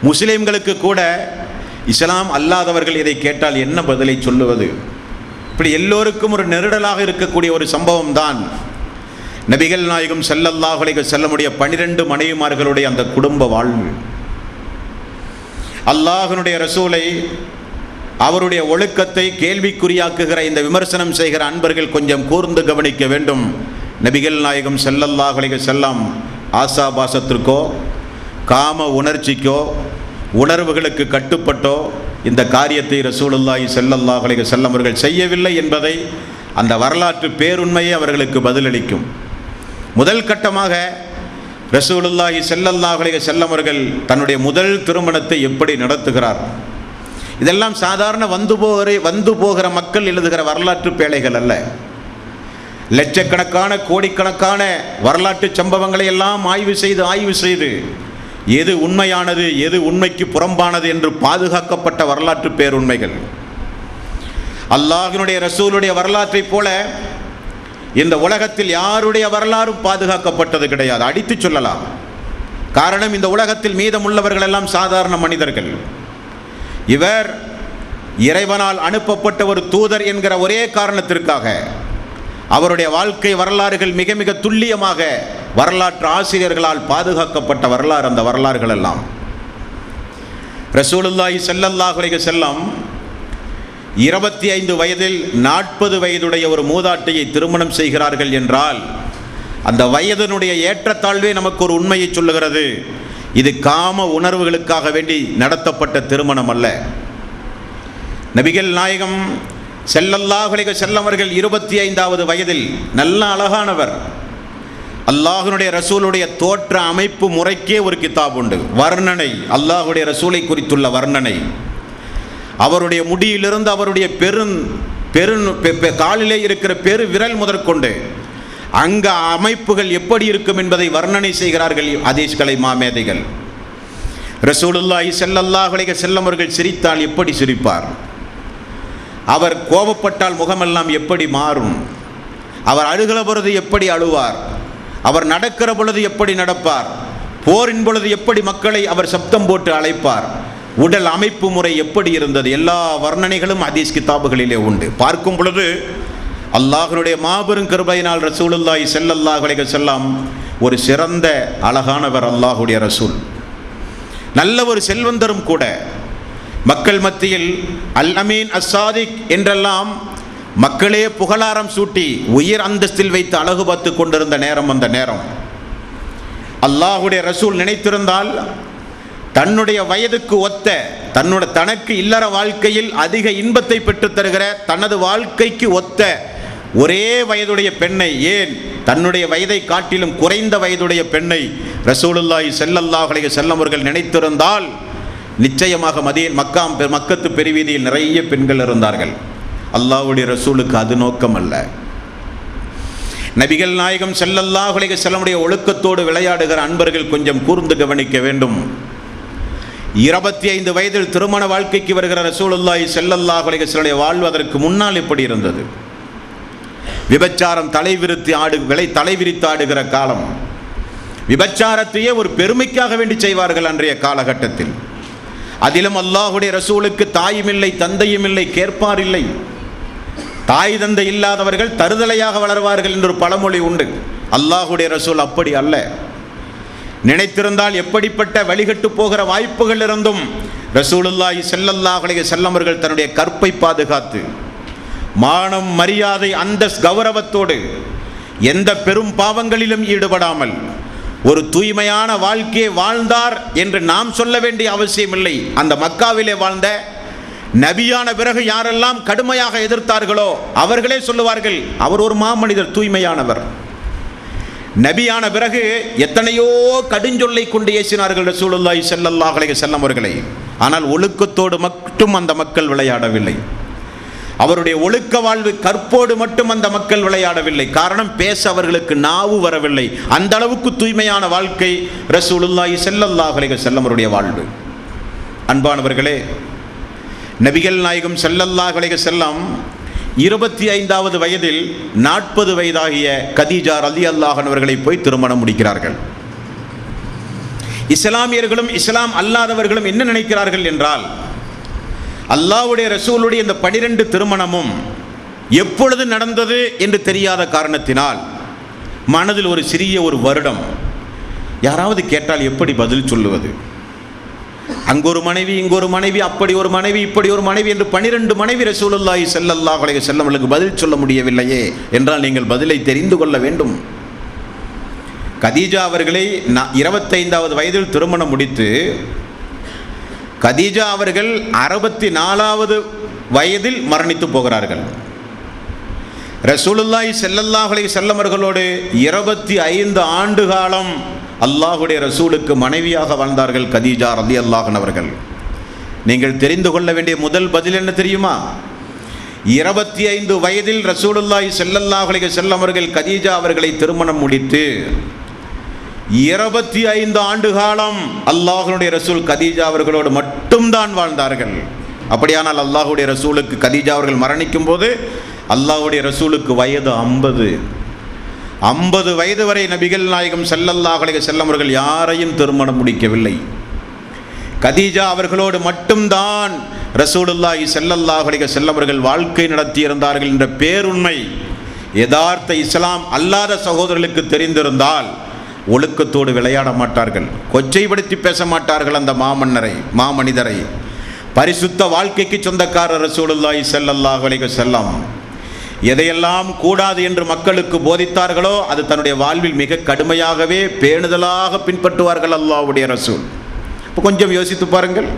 முஸ்லிம்களுக்கு கூட இஸ்லாம் அல்லாதவர்கள் இதை கேட்டால் என்ன பதிலை சொல்லுவது? இப்படி எல்லோருக்கும் ஒரு நெருடலாக இருக்கக்கூடிய ஒரு சம்பவம் தான் நபிகள் நாயகம் ஸல்லல்லாஹு அலைஹி வஸல்லமுடைய 12 மனைவிமார்களுடைய அந்த குடும்ப வாழ்வு. அல்லாஹ்வுடைய ரசூலை, அவருடைய ஒழுக்கத்தை கேள்விக்குறியாக்குகிற இந்த விமர்சனம் செய்கிற அன்பர்கள் கொஞ்சம் கூர்ந்து கவனிக்க வேண்டும். நபிகள் நாயகம் ஸல்லல்லாஹு அலைஹி வஸல்லம் ஆசாபாசத்திற்கோ காம உணர்ச்சிக்கோ உணர்வுகளுக்கு கட்டுப்பட்டோ இந்த காரியத்தை ரசூலுல்லாஹி ஸல்லல்லாஹு அலைஹி வஸல்லம் அவர்கள் செய்யவில்லை என்பதை அந்த வரலாற்று பேருண்மையை அவர்களுக்கு பதிலளிக்கும். முதல் கட்டமாக ரசூலுல்லாஹி ஸல்லல்லாஹு அலைஹி வஸல்லம் அவர்கள் தன்னுடைய முதல் திருமணத்தை எப்படி நடத்துகிறார்? இதெல்லாம் சாதாரண வந்து போகிற மக்கள் எழுதுகிற வரலாற்று பேழைகள் அல்ல. லட்சக்கணக்கான கோடிக்கணக்கான வரலாற்று சம்பவங்களை எல்லாம் ஆய்வு செய்து எது உண்மையானது, எது உண்மைக்கு புறம்பானது என்று பாதுகாக்கப்பட்ட வரலாற்று பேருண்மைகள். அல்லாஹ்வினுடைய ரசூலுடைய வரலாற்றை போல இந்த உலகத்தில் யாருடைய வரலாறும் பாதுகாக்கப்பட்டது கிடையாது. அடித்து சொல்லலாம். காரணம், இந்த உலகத்தில் மீதமுள்ளவர்கள் எல்லாம் சாதாரண மனிதர்கள். இவர் இறைவனால் அனுப்பப்பட்ட ஒரு தூதர் என்கிற ஒரே காரணத்திற்காக அவருடைய வாழ்க்கை வரலாறுகள் மிக மிக துல்லியமாக வரலாற்று ஆசிரியர்களால் பாதுகாக்கப்பட்ட வரலாறு. அந்த வரலாறுகள் எல்லாம் ரசூலுல்லாஹி ஸல்லல்லாஹு அலைஹி வஸல்லம் 25 வயதில் 40 வயதுடைய ஒரு மூதாட்டியை திருமணம் செய்கிறார்கள் என்றால் அந்த வயதினுடைய ஏற்றத்தாழ்வே நமக்கு ஒரு உண்மையை சொல்லுகிறது. இது காம உணர்வுகளுக்காக வேண்டி நடத்தப்பட்ட திருமணம் அல்ல. நபிகள் நாயகம் ஸல்லல்லாஹு அலைஹி வஸல்லம் அவர்கள் 25வது வயதில் நல்ல அழகானவர். அல்லாஹ்வுடைய ரசூலுடைய தோற்ற அமைப்பு முறைக்கே ஒரு கிதாப் உண்டு, வர்ணனை, அல்லாஹ்வுடைய ரசூலை குறித்துள்ள வர்ணனை. அவருடைய முடியிலிருந்து அவருடைய காலிலே இருக்கிற பெரு விரல் முதற்கொண்டு அங்க அமைப்புகள் எப்படி இருக்கும் என்பதை வர்ணனை செய்கிறார்கள் ஹதீஸ்களை மாமேதைகள். ரசூலுல்லாஹி ஸல்லல்லாஹு அலைஹி வஸல்லம் அவர்கள் சிரித்தால் எப்படி சிரிப்பார், அவர் கோபப்பட்டால் முகமெல்லாம் எப்படி மாறும், அவர் அழுகிற பொழுது எப்படி அழுவார், அவர் நடக்கிற பொழுது எப்படி நடப்பார், போரின் பொழுது எப்படி மக்களை அவர் சப்தம் போட்டு அழைப்பார், உடல் அமைப்பு முறை எப்படி இருந்தது, எல்லா வர்ணனைகளும் ஹதீஸ் கிதாபுகளிலே உண்டு. பார்க்கும் பொழுது அல்லாஹ்வுடைய மாபெரும் கிருபையினால் ரசூலுல்லாஹி ஸல்லல்லாஹு அலைஹி வஸல்லம் ஒரு சிறந்த அழகானவர். அல்லாஹ்வுடைய ரசூல் நல்ல ஒரு செல்வந்தரும் கூட. மக்கள் மத்தியில் அல் அமீன் அஸ்ஸாதிக் என்றெல்லாம் மக்களே புகழாரம் சூட்டி உயர் அந்தஸ்தில் வைத்து அழகு பார்த்து கொண்டிருந்த நேரம் அந்த நேரம். அல்லாஹ்வுடைய ரசூல் நினைத்திருந்தால் தன்னுடைய வயதுக்கு ஒத்த தனக்கு இல்லற வாழ்க்கையில் அதிக இன்பத்தை பெற்று தருகிற தனது வாழ்க்கைக்கு ஒத்த ஒரே வயதுடைய பெண்ணை, ஏன் தன்னுடைய வயதை காட்டிலும் குறைந்த வயதுடைய பெண்ணை ரசூலுல்லாஹி ஸல்லல்லாஹு அலைஹி வஸல்லம் அவர்கள் நினைத்திருந்தால் நிச்சயமாக மக்கத்து பெருவீதியில் நிறைய பெண்கள் இருந்தார்கள். அல்லாஹ்வுடைய ரசூலுக்கு அது நோக்கம் அல்ல. நபிகள் நாயகம் ஸல்லல்லாஹு அலைஹி வஸல்லம் உடைய ஒழுக்கத்தோடு விளையாடுகிற அன்பர்கள் கொஞ்சம் கூர்ந்து கவனிக்க வேண்டும். 25 வயதில் திருமண வாழ்க்கைக்கு வருகிற ரசூலுல்லாஹி ஸல்லல்லாஹு அலைஹி வஸல்லம் வாழ்வதற்கு முன்னால் எப்படி இருந்தது? விபச்சாரம் தலைவிரித்து ஆடுகிற காலம். விபச்சாரத்தையே ஒரு பெருமைக்காக வேண்டி செய்வார்கள் அன்றைய காலகட்டத்தில். அதிலும் அல்லாஹ்வுடைய ரசூலுக்கு தாயும் இல்லை, தந்தையும் இல்லை, கேட்பார் இல்லை. தாய் தந்தை இல்லாதவர்கள் தருதலையாக வளர்வார்கள் என்று ஒரு பழமொழி உண்டு. அல்லாஹ்வுடைய ரசூல் அப்படி அல்ல. நினைத்திருந்தால் எப்படிப்பட்ட வழிகட்டு போகிற வாய்ப்புகள் இருந்தும் ரசூலுல்லாஹி ஸல்லல்லாஹு அலைஹி வஸல்லம் அவர்கள் தன்னுடைய கற்பை பாதுகாத்து மானம், மரியாதை, அந்தஸ்து, கௌரவத்தோடு எந்த பெரும் பாவங்களிலும் ஈடுபடாமல் ஒரு தூய்மையான வாழ்க்கையை வாழ்ந்தார் என்று நாம் சொல்ல வேண்டிய அவசியமில்லை. அந்த மக்காவிலே வாழ்ந்த நபியான பிறகு யாரெல்லாம் கடுமையாக எதிர்த்தார்களோ அவர்களே சொல்லுவார்கள், அவர் ஒரு மாமனிதர், தூய்மையானவர். நபியான பிறகு எத்தனையோ கடுஞ்சொல்லை கொண்டு ஏசினார்கள் ரசூலுல்லாஹி ஸல்லல்லாஹு அலைஹி வஸல்லம் அவர்களை. ஆனால் ஒழுக்கத்தோடு மட்டும் அந்த மக்கள் விளையாடவில்லை. அவருடைய ஒழுக்க வாழ்வு கற்போடு மட்டும் அந்த மக்கள் விளையாடவில்லை. காரணம், பேச அவர்களுக்கு நாவு வரவில்லை. அந்த அளவுக்கு தூய்மையான வாழ்க்கை ரசூலுல்லாஹி ஸல்லல்லாஹு அலைஹி வஸல்லம் அவருடைய வாழ்வு. அன்பானவர்களே, நபிகள் நாயகம் ஸல்லல்லாஹு அலைஹி வஸல்லம் 25வது வயதில் 40 வயதாகிய கதீஜா ரலியல்லாஹு அன்ஹா அவர்களை போய் திருமணம் முடிக்கிறார்கள். இஸ்லாமியர்களும் இஸ்லாம் அல்லாதவர்களும் என்ன நினைக்கிறார்கள் என்றால், அல்லாஹ்வுடைய ரசூலுடைய இந்த 12 திருமணமும் எப்பொழுது நடந்தது என்று தெரியாத காரணத்தினால் மனதில் ஒரு சிறிய ஒரு வருடம். யாராவது கேட்டால் எப்படி பதில் சொல்லுவது? அங்கொரு மனைவி, இங்கொரு மனைவி, அப்படி ஒரு மனைவி, இப்படி ஒரு மனைவி என்று 12 மனைவி ரசூலுல்லாஹி ஸல்லல்லாஹு அலைஹி வஸல்லம் அவர்களுக்கு பதில் சொல்ல முடியவில்லையே என்றால் நீங்கள் பதிலை தெரிந்து கொள்ள வேண்டும். கதீஜா அவர்களை 25வது வயதில் திருமணம் முடித்து கதீஜா அவர்கள் 64வது வயதில் மரணித்து போகிறார்கள். ரசூலுல்லாஹி ஸல்லல்லாஹு அலைஹி வஸல்லம் அவர்களோடு 25 ஆண்டு காலம் அல்லாஹ்வுடைய ரசூலுக்கு மனைவியாக வாழ்ந்தார்கள் கதீஜா ரலியல்லாஹு அன்ஹா அவர்கள். நீங்கள் தெரிந்து கொள்ள வேண்டிய முதல் பதில் என்ன தெரியுமா? 25 வயதில் ரசூலுல்லாஹி ஸல்லல்லாஹு அலைஹி வஸல்லம் அவர்கள் கதீஜா அவர்களை திருமணம் முடித்து 25 ஆண்டு காலம் அல்லாஹ்வுடைய ரசூல் கதீஜா அவர்களோடு மட்டும்தான் வாழ்ந்தார்கள். அப்படியானால் அல்லாஹ்வுடைய ரசூலுக்கு கதீஜா அவர்கள் மரணிக்கும் போது அல்லாஹ்வுடைய ரசூலுக்கு வயது 50 வயது வரை நபிகள் நாயகம் ஸல்லல்லாஹு அலைஹி வஸல்லம் அவர்கள் யாரையும் திருமணம் முடிக்கவில்லை. கதீஜா அவர்களோடு மட்டும்தான் ரசூலுல்லாஹி ஸல்லல்லாஹு அலைஹி வஸல்லம் அவர்கள் வாழ்க்கை நடத்தியிருந்தார்கள் என்ற பேருண்மை யதார்த்த இஸ்லாம் அல்லாத சகோதரர்களுக்கு தெரிந்திருந்தால் ஒழுக்கத்தோடு விளையாட மாட்டார்கள், கொச்சைப்படுத்தி பேச மாட்டார்கள். அந்த மாமனிதரை பரிசுத்த வாழ்க்கைக்கு சொந்தக்காரர் ரசூலுல்லாஹி ஸல்லல்லாஹு அலைஹி வஸல்லம். எதையெல்லாம் கூடாது என்று மக்களுக்கு போதித்தார்களோ அது தன்னுடைய வாழ்வில் மிக கடுமையாகவே பேணுதலாக பின்பற்றுவார்கள் அல்லாஹ்வுடைய ரசூல். இப்போ கொஞ்சம் யோசித்து பாருங்கள்.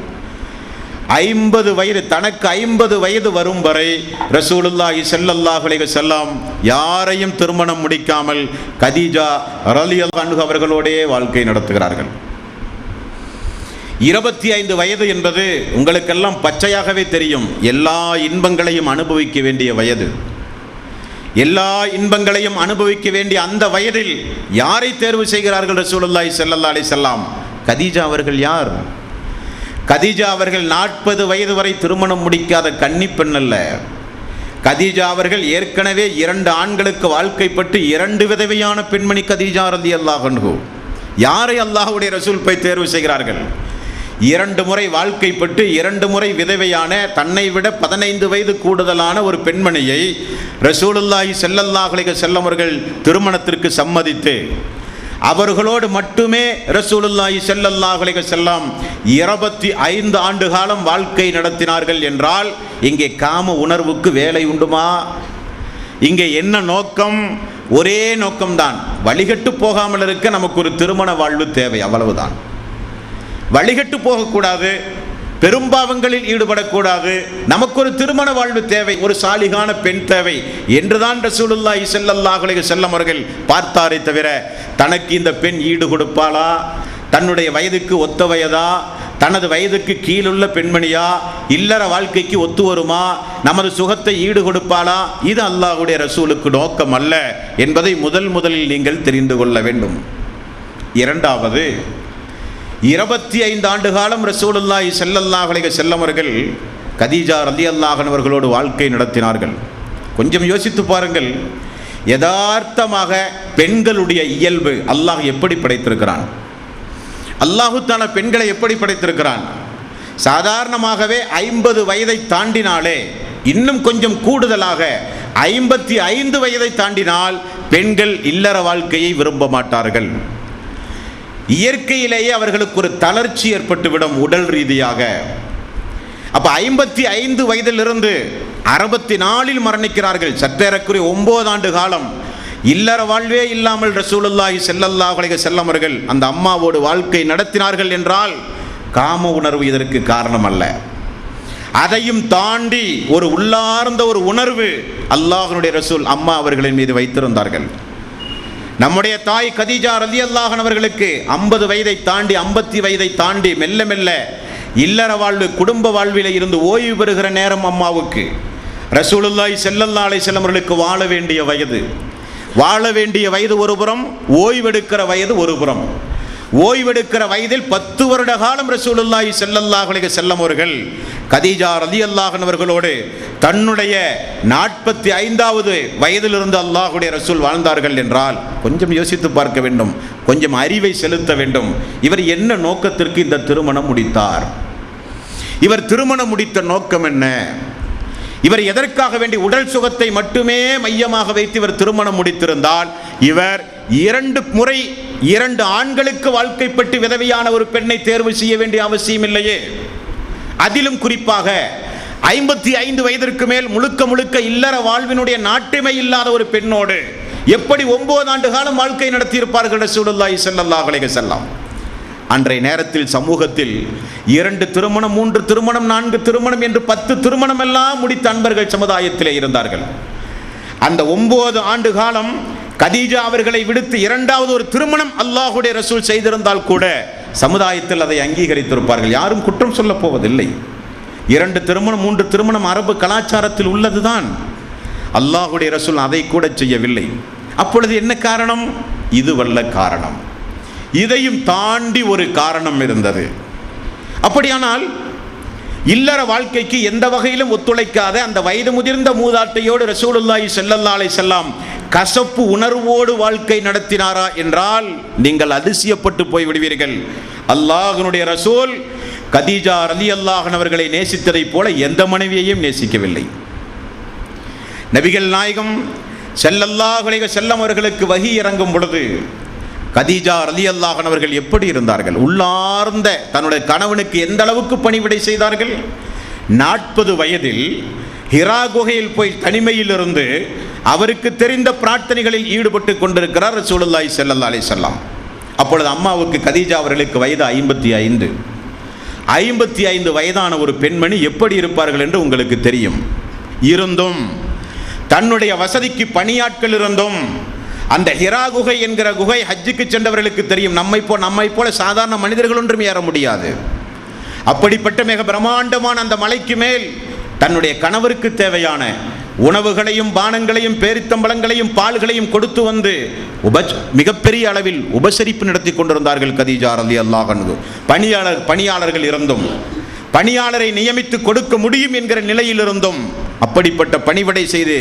50 வயது, தனக்கு 50 வயது வரும் வரை ரசூலுல்லாஹி ஸல்லல்லாஹு அலைஹி வஸல்லம் யாரையும் திருமணம் முடிக்காமல் கதீஜா ரலியல்லாஹு அன்ஹா அவர்களோடே வாழ்க்கை நடத்துகிறார்கள். 25 வயது என்பது உங்களுக்கெல்லாம் பச்சையாகவே தெரியும், எல்லா இன்பங்களையும் அனுபவிக்க வேண்டிய வயது. எல்லா இன்பங்களையும் அனுபவிக்க வேண்டிய அந்த வயதில் யாரை தேர்வு செய்கிறார்கள் ரசூலுல்லாஹி ஸல்லல்லாஹு அலைஹி வஸல்லம்? கதீஜா அவர்கள் யார்? கதீஜா அவர்கள் 40 வயது வரை திருமணம் முடிக்காத கன்னி பெண் அல்ல. கதீஜா அவர்கள் ஏற்கனவே 2 ஆண்களுக்கு வாழ்க்கைப்பட்டு 2 விதவையான பெண்மணி கதீஜா ரலியல்லாஹு அன்ஹா. யாரை அல்லாஹ்வுடைய ரசூல் போய் தேர்வு செய்கிறார்கள்? 2 முறை வாழ்க்கைப்பட்டு 2 முறை விதவையான, தன்னை விட 15 வயது கூடுதலான ஒரு பெண்மணியை ரசூலுல்லாஹி ஸல்லல்லாஹு அலைஹி வஸல்லம் அவர்கள் திருமணத்திற்கு சம்மதித்து அவர்களோடு மட்டுமே ரசூலுல்லாஹி ஸல்லல்லாஹு அலைஹி வஸல்லம் 25 ஆண்டு காலம் வாழ்க்கை நடத்தினார்கள் என்றால் இங்கே காம உணர்வுக்கு வேலை உண்டுமா? இங்கே என்ன நோக்கம்? ஒரே நோக்கம்தான், வழிகட்டு போகாமல் இருக்க நமக்கு ஒரு திருமண வாழ்வு தேவை, அவ்வளவுதான். வழிகட்டு போகக்கூடாது, பெரும்பாவங்களில் ஈடுபடக்கூடாது, நமக்கு ஒரு திருமண வாழ்வு தேவை, ஒரு சாலிகான பெண் தேவை என்றுதான் ரசூலுல்லாஹி ஸல்லல்லாஹு அலைஹி வஸல்லம் அவர்கள் பார்த்தாரே தவிர தனக்கு இந்த பெண் ஈடு கொடுப்பாளா, தன்னுடைய வயதுக்கு ஒத்த வயதா, தனது வயதுக்கு கீழுள்ள பெண்மணியா, இல்லற வாழ்க்கைக்கு ஒத்து வருமா, நமது சுகத்தை ஈடு கொடுப்பாளா, இது அல்லாஹ்வுடைய ரசூலுக்கு நோக்கம் அல்ல என்பதை முதலில் நீங்கள் தெரிந்து கொள்ள வேண்டும். இரண்டாவது, 25 ஆண்டு காலம் ரசூலுல்லாஹி ஸல்லல்லாஹு அலைஹி வஸல்லம் அவர்கள் கதீஜா ரலியல்லாஹு அன்ஹா அவர்களோடு வாழ்க்கை நடத்தினார்கள். கொஞ்சம் யோசித்து பாருங்கள், யதார்த்தமாக பெண்களுடைய இயல்பு அல்லாஹ் எப்படி படைத்திருக்கிறான்? அல்லாஹு தஆலா பெண்களை எப்படி படைத்திருக்கிறான்? சாதாரணமாகவே 50 வயதை தாண்டினாலே, இன்னும் கொஞ்சம் கூடுதலாக 55 வயதை தாண்டினால் பெண்கள் இல்லற வாழ்க்கையை விரும்ப மாட்டார்கள். இயற்கையிலேயே அவர்களுக்கு ஒரு தளர்ச்சி ஏற்பட்டுவிடும் உடல் ரீதியாக. அப்ப 55 வயதிலிருந்து 64 மரணிக்கிறார்கள். சற்றேறக்குரிய 9 ஆண்டு காலம் இல்லற வாழ்வே இல்லாமல் ரசூலுல்லாஹி ஸல்லல்லாஹு அலைஹி வஸல்லம் அவர்கள் அந்த அம்மாவோடு வாழ்க்கை நடத்தினார்கள் என்றால் காம உணர்வு இதற்கு காரணம் அல்ல. அதையும் தாண்டி ஒரு உள்ளார்ந்த ஒரு உணர்வு அல்லாஹ்வுடைய ரசூல் அம்மா அவர்களின் மீது வைத்திருந்தார்கள். நம்முடைய தாய் கதீஜா ரலியல்லாஹு அன்ஹா அவர்களுக்கு 50 வயதை தாண்டி 50 வயதை தாண்டி மெல்ல மெல்ல இல்லற வாழ்வு, குடும்ப வாழ்விலே இருந்து ஓய்வு பெறுகிற நேரம் அம்மாவுக்கு. ரசூலுல்லாஹி ஸல்லல்லாஹு அலைஹி வஸல்லம் அவர்களுக்கு வாழ வேண்டிய வயது ஒரு புறம், ஓய்வெடுக்கிற வயது ஒரு புறம். ஓய்வெடுக்கிற வயதில் 10 வருட காலம் ரசூலுல்லாஹி ஸல்லல்லாஹு அலைஹி வஸல்லம் அவர்கள் கதீஜா ரலியல்லாஹு அன்ஹா அவர்களோடு தன்னுடைய 45வது வயதிலிருந்து அல்லாஹ்வுடைய ரசூல் வாழ்ந்தார்கள் என்றால் கொஞ்சம் யோசித்து பார்க்க வேண்டும், கொஞ்சம் அறிவை செலுத்த வேண்டும். இவர் என்ன நோக்கத்திற்கு இந்த திருமணம் முடித்தார்? இவர் திருமணம் முடித்த நோக்கம் என்ன? இவர் எதற்காக வேண்டி உடல் சுகத்தை மட்டுமே மையமாக வைத்து இவர் திருமணம் முடித்திருந்தால் இவர் 2 முறை 2 ஆண்களுக்கு வாழ்க்கைப்பட்டு விதவையான ஒரு பெண்ணை தேர்வு செய்ய வேண்டிய அவசியம் இல்லையே. அதிலும் குறிப்பாக 55 வயதிற்கு மேல் முழுக்க இல்லற வாழ்வினுடைய நாட்டுமை இல்லாத ஒரு பெண்ணோடு எப்படி 9 ஆண்டு காலம் வாழ்க்கை நடத்தியிருப்பார்கள் ரசூலுல்லாஹி ஸல்லல்லாஹு அலைஹி வஸல்லம்? அன்றைய நேரத்தில் சமூகத்தில் 2 திருமணம், 3 திருமணம், 4 திருமணம் என்று 10 திருமணம் எல்லாம் முடித்த அன்பர்கள் சமுதாயத்திலே இருந்தார்கள். அந்த 9 ஆண்டு காலம் கதீஜா அவர்களை விடுத்து 2வது ஒரு திருமணம் அல்லாஹ்வுடைய ரசூல் செய்திருந்தால் கூட சமுதாயத்தில் அதை அங்கீகரித்திருப்பார்கள், யாரும் குற்றம் சொல்ல போவதில்லை. 2 திருமணம், 3 திருமணம் அரபு கலாச்சாரத்தில் உள்ளதுதான். அல்லாஹ்வுடைய ரசூல் அதை கூட செய்யவில்லை. அப்பொழுது என்ன காரணம்? இதுவல்ல காரணம், இதையும் தாண்டி ஒரு காரணம் இருந்தது. அப்படியானால் இல்லற வாழ்க்கைக்கு எந்த வகையிலும் ஒத்துழைக்காத அந்த வயது முதிர்ந்த மூதாட்டையோடு ரசூலுல்லாஹி ஸல்லல்லாஹு அலைஹி வஸல்லம் கசப்பு உணர்வோடு வாழ்க்கை நடத்தினாரா என்றால் நீங்கள் அதிசயப்பட்டு போய் விடுவீர்கள். அல்லாஹ்வுடைய ரசூல் கதீஜா ரலியல்லாஹு அன்ஹா அவர்களை நேசித்ததைப் போல எந்த மனைவியையும் நேசிக்கவில்லை. நபிகள் நாயகம் ஸல்லல்லாஹு அலைஹி வஸல்லம் அவர்களுக்கு வஹி இறங்கும் பொழுது கதீஜா ரலியல்லாஹு அன்ஹா அவர்கள் எப்படி இருந்தார்கள்? உள்ளார்ந்த தன்னுடைய கணவனுக்கு எந்த அளவுக்கு பணிவிடை செய்தார்கள்? 40 வயதில் ஹிரா குகையில் போய் தனிமையில் இருந்து அவருக்கு தெரிந்த பிரார்த்தனைகளில் ஈடுபட்டு கொண்டிருக்கிறார் ரசூலுல்லாஹி ஸல்லல்லாஹு அலைஹி வஸல்லம். அப்பொழுது அம்மாவுக்கு கதீஜா அவர்களுக்கு வயது 55 வயதான ஒரு பெண்மணி எப்படி இருப்பார்கள் என்று உங்களுக்கு தெரியும். இருந்தும் தன்னுடைய வசதிக்கு பணியாட்கள் இருந்தும் அந்த ஹிரா குகை என்கிற குகை ஹஜ்ஜுக்கு சென்றவர்களுக்கு தெரியும், நம்மை போல சாதாரண மனிதர்கள் ஒன்றும் ஏற முடியாது. அப்படிப்பட்ட மிக பிரம்மாண்டமான அந்த மலைக்கு மேல் தன்னுடைய கணவருக்கு தேவையான உணவுகளையும் பானங்களையும் பேரித்தம்பளங்களையும் பால்களையும் கொடுத்து வந்து மிகப்பெரிய அளவில் உபசரிப்பு நடத்தி கொண்டிருந்தார்கள் கதீஜா ரலியல்லாஹு அன்ஹா. பணியாளர்கள் இருந்தும் பணியாளரை நியமித்து கொடுக்க முடியும் என்கிற நிலையில் இருந்தும் அப்படிப்பட்ட பணிவிடை செய்து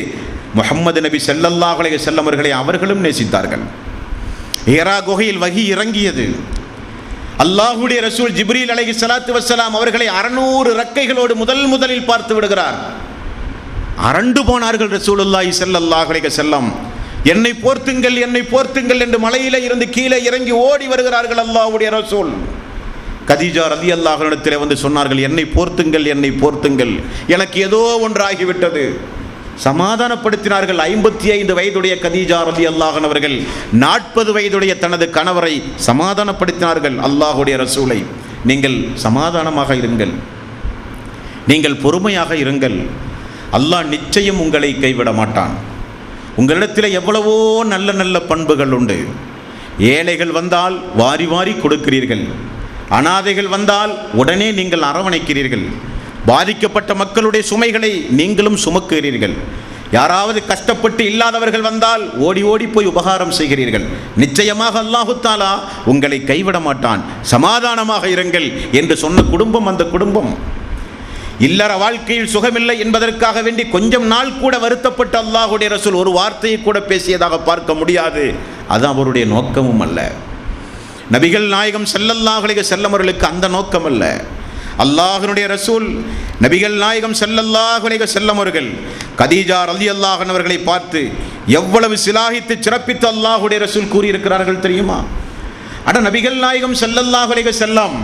முஹம்மது நபி ஸல்லல்லாஹு அலைஹி வஸல்லம் அவர்களை அவர்களும் நேசித்தார்கள். ஹிரா குகையில் வஹி இறங்கியது. அல்லாஹ்வுடைய ரசூல் ஜிப்ரீல் அலைஹிஸ்ஸலாத்து வஸ்ஸலாம் அவர்களை 600 ரெக்கைகளோடு முதலில் பார்த்து விடுகிறார். அரண்டு போனார்கள் ரசூலுல்லாஹி ஸல்லல்லாஹு அலைஹி வஸல்லம். என்னை போர்த்துங்கள் என்று மலையிலே இருந்து கீழே இறங்கி ஓடி வருகிறார்கள் அல்லாஹ்வுடைய ரசூல். கதீஜா ரலியல்லாஹு அன்ஹா வந்து சொன்னார்கள், என்னை போர்த்துங்கள், எனக்கு ஏதோ ஒன்று ஆகிவிட்டது. சமாதானப்படுத்தினார்கள். 55 வயதுடைய கதீஜா ரலியல்லாஹு அன்ஹா அவர்கள் 40 வயதுடைய தனது கணவரை சமாதானப்படுத்தினார்கள். அல்லாஹ்வுடைய ரசூலை, நீங்கள் சமாதானமாக இருங்கள், நீங்கள் பொறுமையாக இருங்கள், அல்லாஹ் நிச்சயம் உங்களை கைவிட மாட்டான். உங்களிடத்தில் எவ்வளவோ நல்ல பண்புகள் உண்டு. ஏழைகள் வந்தால் வாரி வாரி கொடுக்கிறீர்கள், அனாதைகள் வந்தால் உடனே நீங்கள் அரவணைக்கிறீர்கள், பாதிக்கப்பட்ட மக்களுடைய சுமைகளை நீங்களும் சுமக்கிறீர்கள், யாராவது கஷ்டப்பட்டு இல்லாதவர்கள் வந்தால் ஓடி போய் உபகாரம் செய்கிறீர்கள். நிச்சயமாக அல்லாஹு தஆலா உங்களை கைவிட மாட்டான், சமாதானமாக இருங்கள் என்று சொன்ன குடும்பம் அந்த குடும்பம். இல்லற வாழ்க்கையில் சுகமில்லை என்பதற்காக வேண்டி கொஞ்சம் நாள் கூட வருத்தப்பட்ட அல்லாஹ்வுடைய ரசூல் ஒரு வார்த்தையை கூட பேசியதாக பார்க்க முடியாது. அது அவருடைய நோக்கமும் அல்ல. நபிகள் நாயகம் ஸல்லல்லாஹு அலைஹி வஸல்லம் அவர்களுக்கு அந்த நோக்கம் அல்ல. அல்லாஹ்வுடைய ரசூல் நபிகள் நாயகம் ஸல்லல்லாஹு அலைஹி வஸல்லம் அவர்கள் கதீஜா ரலியல்லாஹு அன்ஹா அவர்களை பார்த்து எவ்வளவு சிலாகித்து சிறப்பித்து அல்லாஹ்வுடைய ரசூல் கூறியிருக்கிறார்கள் தெரியுமா? நபிகள் நாயகம் ஸல்லல்லாஹு அலைஹி வஸல்லம்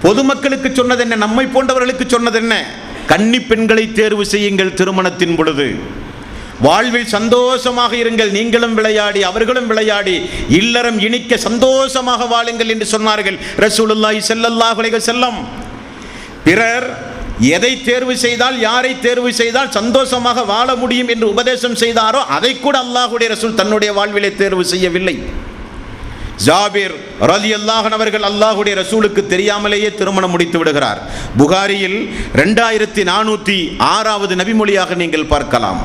பொதுமக்களுக்கு சொன்னது என்ன, நம்மை போன்றவர்களுக்கு சொன்னது என்ன? கன்னி பெண்களை தேர்வு செய்யுங்கள் திருமணத்தின் பொழுது, வாழ்வில் சந்தோஷமாக இருங்கள், நீங்களும் விளையாடி அவர்களும் விளையாடி இல்லறம் இனிக்க சந்தோஷமாக வாழுங்கள் என்று சொன்னார்கள் ரசூலுல்லாஹி ஸல்லல்லாஹு அலைஹி வஸல்லம். பிறர் எதை தேர்வு செய்தால், யாரை தேர்வு செய்தால் சந்தோஷமாக வாழ முடியும் என்று உபதேசம் செய்தாரோ அதை கூட அல்லாஹ்வுடைய ரசூல் தன்னுடைய வாழ்விலே தேர்வு செய்யவில்லை. ஜாபிர் ரலியல்லாஹு அன்ஹு அவர்கள் அல்லாஹ்வுடைய ரசூலுக்கு தெரியாமலேயே திருமணம் முடித்து விடுகிறார். புகாரியில் 2406வது நபிமொழியாக நீங்கள் பார்க்கலாம்.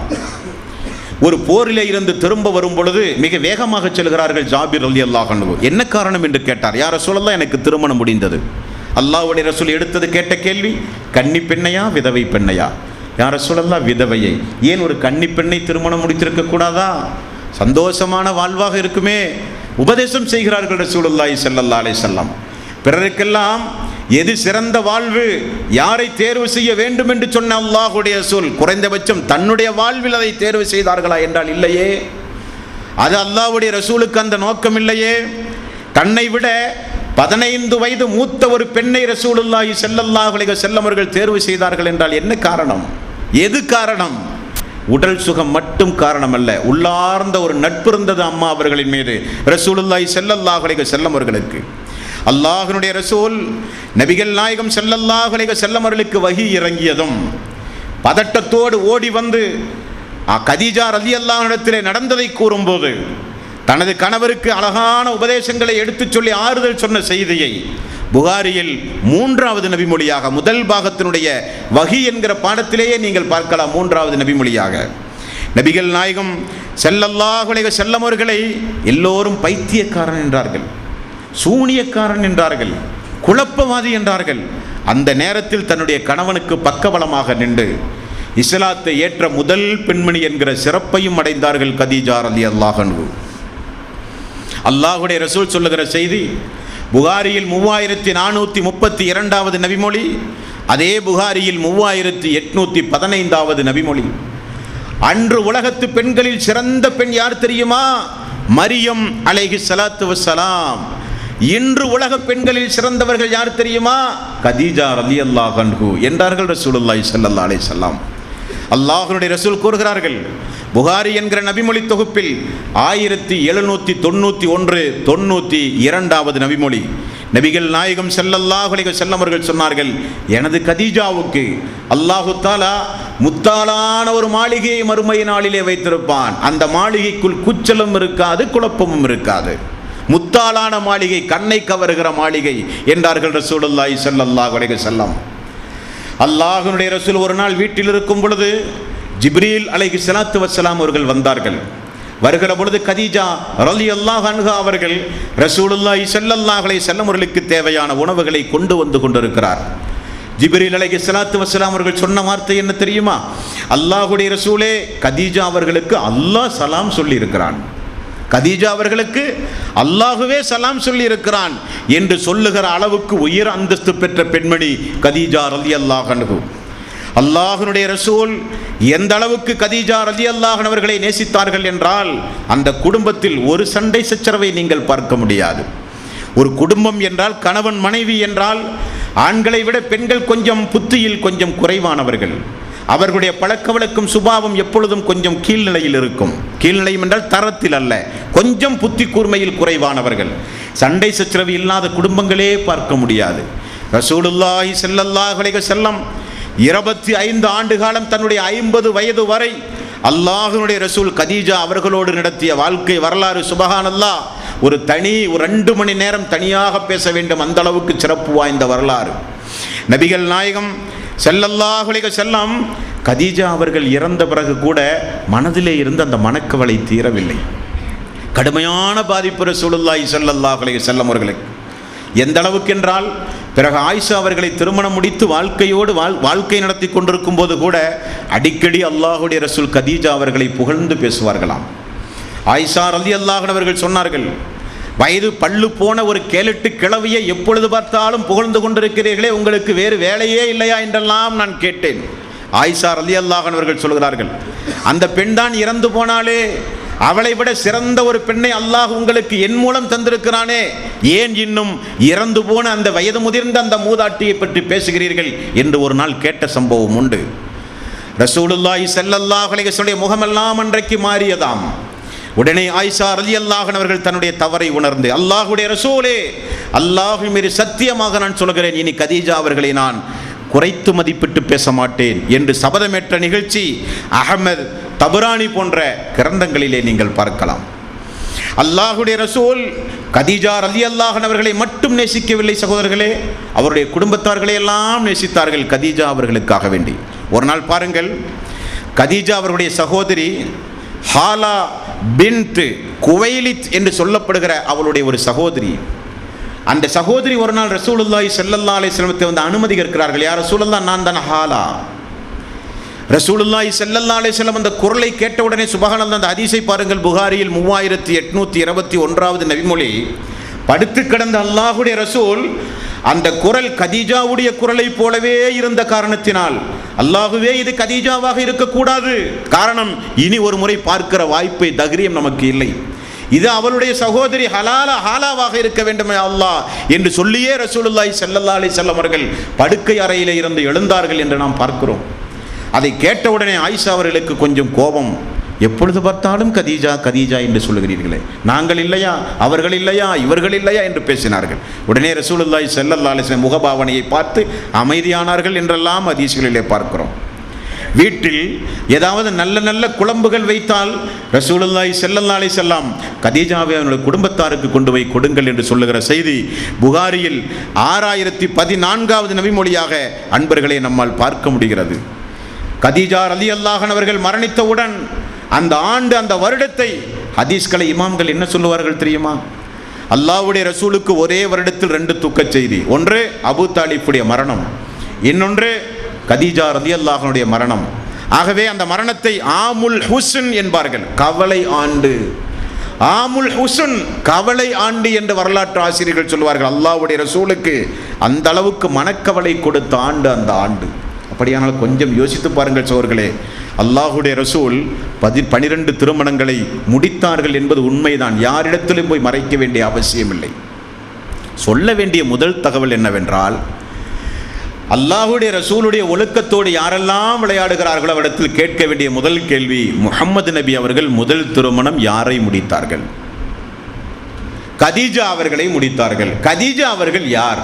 ஒரு போரிலே இருந்து திரும்ப வரும் பொழுது மிக வேகமாக செல்கிறார்கள் ஜாபிர் ரலியல்லாஹு அன்ஹு. என்ன காரணம் என்று கேட்டார். யா ரசூலல்லாஹ், எனக்கு திருமணம் முடிந்தது. அல்லாஹ்வுடைய ரசூல் எடுத்தது கேட்ட கேள்வி, கன்னி பெண்ணையா விதவை பெண்ணையா? யா ரசூலல்லாஹ், விதவையை. ஏன் ஒரு கன்னி பெண்ணை திருமணம் முடித்திருக்க கூடாதா? சந்தோஷமான வாழ்வாக இருக்குமே. உபதேசம் செய்கிறார்கள் ரசூலுல்லாஹி ஸல்லல்லாஹு அலைஹி வஸல்லம். பிறருக்கெல்லாம் எது சிறந்த வாழ்வு, யாரை தேர்வு செய்ய வேண்டும் என்று சொன்ன அல்லாஹ்வுடைய ரசூல் குறைந்தபட்சம் தன்னுடைய வாழ்வில் அதை தேர்வு செய்தார்களா என்றால் இல்லையே. அது அல்லாஹ்வுடைய ரசூலுக்கு அந்த நோக்கம் இல்லையே. தன்னை விட 15 வயது மூத்த ஒரு பெண்ணை ரசூலுல்லாஹி ஸல்லல்லாஹு அலைஹி வஸல்லம் அவர்கள் தேர்வு செய்தார்கள் என்றால் என்ன காரணம்? எது காரணம்? உடல் சுகம் மட்டும் காரணம் அல்ல, உள்ளார்ந்த ஒரு நட்பு இருந்தது அம்மா அவர்களின் மீது ரசூலுல்லாஹி ஸல்லல்லாஹு அலைஹி வஸல்லம் அவர்களுக்கு. அல்லாஹ்வுடைய ரசூல் நபிகள் நாயகம் ஸல்லல்லாஹு அலைஹி வஸல்லம் அவர்களுக்கு வஹி இறங்கியதும் பதட்டத்தோடு ஓடி வந்து கதீஜா ரலியல்லாஹு அன்ஹா நடந்ததை கூறும்போது தனது கணவருக்கு அழகான உபதேசங்களை எடுத்துச் சொல்லி ஆறுதல் சொன்ன செய்தியை புகாரியில் 3வது நபிமொழியாக, முதல் பாகத்தினுடைய வஹி என்கிற பாடத்திலேயே நீங்கள் பார்க்கலாம். 3வது நபிமொழியாக நபிகள் நாயகம் ஸல்லல்லாஹு அலைஹி வஸல்லம் அவர்களை எல்லோரும் பைத்தியக்காரன் என்றார்கள், சூனியக்காரன் என்றார்கள், குழப்பவாதி என்றார்கள். அந்த நேரத்தில் தன்னுடைய கணவனுக்கு பக்கபலமாக நின்று இஸ்லாத்தை ஏற்ற முதல் பெண்மணி என்கிற சிறப்பையும் அடைந்தார்கள் கதீஜா ரலியல்லாஹு அன்ஹா. அல்லாஹ்வுடைய ரசூல் சொல்லுகிற செய்தி புகாரியில் 3432வது நபிமொழி, அதே புகாரியில் 3815வது நபிமொழி. அன்று உலகத்து பெண்களில் சிறந்த பெண் யார் தெரியுமா? மரியம் அலைஹிஸ்ஸலாத்து வஸ்ஸலாம். இன்று உலக பெண்களில் சிறந்தவர்கள் யார் தெரியுமா? கதீஜா ரலியல்லாஹு அன்ஹா என்றார்கள் ரசூலுல்லாஹி ஸல்லல்லாஹு அலைஹி வஸல்லம். அல்லாஹ்வுடைய ரசூல் கூறுகிறார்கள், புகாரி என்கிற நபிமொழி தொகுப்பில் 1791 92வது நபிமொழி, நபிகள் நாயகம் ஸல்லல்லாஹு அலைஹி வஸல்லம் அவர்கள் சொன்னார்கள், எனது கதீஜாவுக்கு அல்லாஹு தஆலா முத்தாலான ஒரு மாளிகையை மறுமை நாளிலே வைத்திருப்பான். அந்த மாளிகைக்குள் குச்சலும் இருக்காது, குழப்பமும் இருக்காது. முத்தாலான மாளிகை, கண்ணை கவருகிற மாளிகை என்றார்கள் ரசூலுல்லாஹி ஸல்லல்லாஹு அலைஹி வஸல்லம். அல்லாஹ்வுடைய ரசூல் ஒரு நாள் வீட்டில் இருக்கும் பொழுது ஜிப்ரீல் அலைஹிஸ்ஸலாத்து வஸ்ஸலாம் அவர்கள் வந்தார்கள். வருகிற பொழுது கதீஜா ரலியல்லாஹு அன்ஹா அவர்கள் ரசூலுல்லாஹி ஸல்லல்லாஹு அலைஹி வஸல்லம் அவர்களுக்கு தேவையான உணவுகளை கொண்டு வந்து கொண்டிருக்கிறார். ஜிப்ரீல் அலைஹிஸ்ஸலாத்து வஸ்ஸலாம் அவர்கள் சொன்ன வார்த்தை என்ன தெரியுமா? அல்லாஹ்வுடைய ரசூலே, கதீஜா அவர்களுக்கு அல்லாஹ் சலாம் சொல்லி இருக்கிறான், கதீஜா அவர்களுக்கு அல்லாஹுவே சலாம் சொல்லி இருக்கிறான் என்று சொல்லுகிற அளவுக்கு உயர் அந்தஸ்து பெற்ற பெண்மணி கதீஜா ரலியல்லாஹு அன்ஹா. அல்லாஹ்வுடைய ரசூல் எந்த அளவுக்கு கதீஜா ரலியல்லாஹு அன்ஹா அவர்களை நேசித்தார்கள் என்றால், அந்த குடும்பத்தில் ஒரு சண்டை சச்சரவை நீங்கள் பார்க்க முடியாது. ஒரு குடும்பம் என்றால், கணவன் மனைவி என்றால், ஆண்களை விட பெண்கள் கொஞ்சம் புத்தியில் கொஞ்சம் குறைவானவர்கள். அவர்களுடைய பழக்க வழக்கம் சுபாவம் எப்பொழுதும் கொஞ்சம் கீழ்நிலையில் இருக்கும். கீழ்நிலையும் என்றால் தரத்தில் அல்ல, கொஞ்சம் புத்தி கூர்மையில் குறைவானவர்கள். சண்டை சச்சரவு இல்லாத குடும்பங்களே பார்க்க முடியாது. ரசூலுல்லாஹி ஸல்லல்லாஹு அலைஹி வஸல்லம் 25 ஆண்டு காலம், தன்னுடைய 50 வயது வரை அல்லாஹ்வுடைய ரசூல் கதீஜா அவர்களோடு நடத்திய வாழ்க்கை வரலாறு சுபஹானல்லாஹ், ஒரு 2 மணி நேரம் தனியாக பேச வேண்டும், அந்த அளவுக்கு சிறப்பு வாய்ந்த வரலாறு. நபிகள் நாயகம் ஸல்லல்லாஹு அலைஹி வஸல்லம் கதீஜா அவர்கள் இறந்த பிறகு கூட மனதிலே இருந்த அந்த மனக்கவலை தீரவில்லை. கடுமையான பாதிப்பு ரசூலுல்லாஹி ஸல்லல்லாஹு அலைஹி வஸல்லம் அவர்களுக்கு. எந்த அளவுக்கு என்றால், பிறகு ஆயிஷா அவர்களை திருமணம் முடித்து வாழ்க்கை நடத்தி கொண்டிருக்கும் போது கூட அடிக்கடி அல்லாஹ்வுடைய ரசூல் கதீஜா அவர்களை புகழ்ந்து பேசுவார்களாம். ஆயிஷா ரலியல்லாஹு அன்ஹா அவர்கள் சொன்னார்கள், வயது பல்லு போன ஒரு கேலட்டு கிழவியை எப்பொழுது பார்த்தாலும் புகழ்ந்து கொண்டிருக்கிறீர்களே, உங்களுக்கு வேறு வேலையே இல்லையா என்றெல்லாம் நான் கேட்டேன். ஆயிஷா ரலியல்லாஹு அன்ஹா அவர்கள் சொல்கிறார்கள், அந்த பெண் தான் இறந்து போனாலே, அவளை விட சிறந்த ஒரு பெண்ணை அல்லாஹ் உங்களுக்கு என் மூலம் தந்திருக்கிறானே, ஏன் இன்னும் இறந்து போன அந்த வயது முதிர்ந்த அந்த மூதாட்டியை பற்றி பேசுகிறீர்கள் என்று ஒரு நாள் கேட்ட சம்பவம் உண்டு. ரசூலுல்லாஹி ஸல்லல்லாஹு அலைஹி வஸல்லம் முகமெல்லாம் அன்றைக்கு மாறியதாம். உடனே ஆயிஷா ரலியல்லாஹு அன்ஹா அவர்கள் தன்னுடைய தவறை உணர்ந்து, அல்லாஹ்வுடைய ரசூலே, அல்லாஹ்வின் மீது சத்தியமாக நான் சொல்கிறேன், இனி கதீஜா அவர்களை நான் குறைத்து மதிப்பிட்டு பேச மாட்டேன் என்று சபதமேற்ற நிகழ்ச்சி அஹ்மத் தபரானி போன்ற கிரந்தங்களிலே நீங்கள் பார்க்கலாம். அல்லாஹ்வுடைய ரசூல் கதீஜா ரலியல்லாஹு அன்ஹா அவர்களை மட்டும் நேசிக்கவில்லை சகோதரர்களே, அவருடைய குடும்பத்தார்களை எல்லாம் நேசித்தார்கள் கதீஜா அவர்களுக்காக வேண்டி. ஒரு நாள் பாருங்கள், கதீஜா அவருடைய சகோதரி ஹாலா பின்த் குவைலித் என்று சொல்லப்படுகிற அவளுடைய ஒரு சகோதரி, அந்த சகோதரி ஒரு நாள் ரசூலுல்லாஹி ஸல்லல்லாஹு அலைஹி வஸல்லத்தை வந்து அனுமதி கேட்கிறார்கள். யார் ரசூலல்லாஹ், நான் தான் ஹாலா. ரசூலுல்லாஹி ஸல்லல்லாஹு அலைஹி வஸல்லம் அந்த குரலை கேட்டவுடனே சுபஹானல்லாஹ், அந்த ஹதீஸை பாருங்கள், புகாரியில் 3821வது நபிமொழி, படுத்து கிடந்த அல்லாஹ்வுடைய ரசூல் அந்த குரல் கதீஜாவுடைய குரலை போலவே இருந்த காரணத்தினால், அல்லாஹுவே இது கதீஜாவாக இருக்கக்கூடாது, காரணம் இனி ஒரு முறை பார்க்கிற வாய்ப்பை தைரியம் நமக்கு இல்லை, இது அவளுடைய சகோதரி ஹாலாவாக இருக்க வேண்டுமே அல்லாஹ் என்று சொல்லியே ரசூலுல்லாஹி ஸல்லல்லாஹு அலைஹி வஸல்லம் அவர்கள் படுக்கை அறையிலே இருந்து எழுந்தார்கள் என்று நாம் பார்க்கிறோம். அதை கேட்டவுடனே ஆயிஷா அவர்களுக்கு கொஞ்சம் கோபம், எப்பொழுது பார்த்தாலும் கதீஜா கதீஜா என்று சொல்லுகிறீர்களே, நாங்கள் இல்லையா, அவர்கள் இல்லையா, இவர்கள் இல்லையா என்று பேசினார்கள். உடனே ரசூலுல்லாஹி ஸல்லல்லாஹு அலைஹி வஸல்லம் முகபாவனையை பார்த்து அமைதியானார்கள் என்றெல்லாம் ஹதீஸ்களிலே பார்க்கிறோம். வீட்டில் ஏதாவது நல்ல நல்ல குழம்புகள் வைத்தால் ரசூலுல்லாஹி ஸல்லல்லாஹு அலைஹி வஸல்லம் கதீஜாவை அவருடைய குடும்பத்தாருக்கு கொண்டு போய் கொடுங்கள் என்று சொல்லுகிற செய்தி புகாரியில் 6014வது நபிமொழியாக அன்பர்களை நம்மால் பார்க்க முடிகிறது. கதீஜா ரலியல்லாஹு அன்ஹா அவர்கள் மரணித்தவுடன் அந்த ஆண்டு, அந்த வருடத்தை ஹதீஸ்களை இமாம்கள் என்ன சொல்லுவார்கள் தெரியுமா? அல்லாஹ்வுடைய ரசூலுக்கு ஒரே வருடத்தில் 2 துக்கச் செய்தி. ஒன்று அபூ தாலிபுடைய மரணம், இன்னொன்று கதீஜா ரலியல்லாஹு அன்ஹாவுடைய மரணம். ஆகவே அந்த மரணத்தை ஆமுல் ஹுஸ்ன் என்பார்கள், கவலை ஆண்டு. ஆமுல் ஹுஸ்ன், கவலை ஆண்டு என்று வரலாற்று ஆசிரியர்கள் சொல்வார்கள். அல்லாஹ்வுடைய ரசூலுக்கு அந்த அளவுக்கு மனக்கவலை கொடுத்த ஆண்டு அந்த ஆண்டு. அப்படியானால் கொஞ்சம் யோசித்து பாருங்கள் சோர்களே, அல்லாஹ்வுடைய ரசூல் 12 திருமணங்களை முடித்தார்கள் என்பது உண்மைதான். யாரிடத்திலும் போய் மறைக்க வேண்டிய அவசியம் இல்லை. சொல்ல வேண்டிய முதல் தகவல் என்னவென்றால், அல்லாஹுடைய ரசூலுடைய ஒழுக்கத்தோடு யாரெல்லாம் விளையாடுகிறார்களோ அவரிடத்தில் கேட்க வேண்டிய முதல் கேள்வி, முஹம்மது நபி அவர்கள் முதல் திருமணம் யாரை முடித்தார்கள்? கதீஜா அவர்களை முடித்தார்கள். கதீஜா அவர்கள் யார்?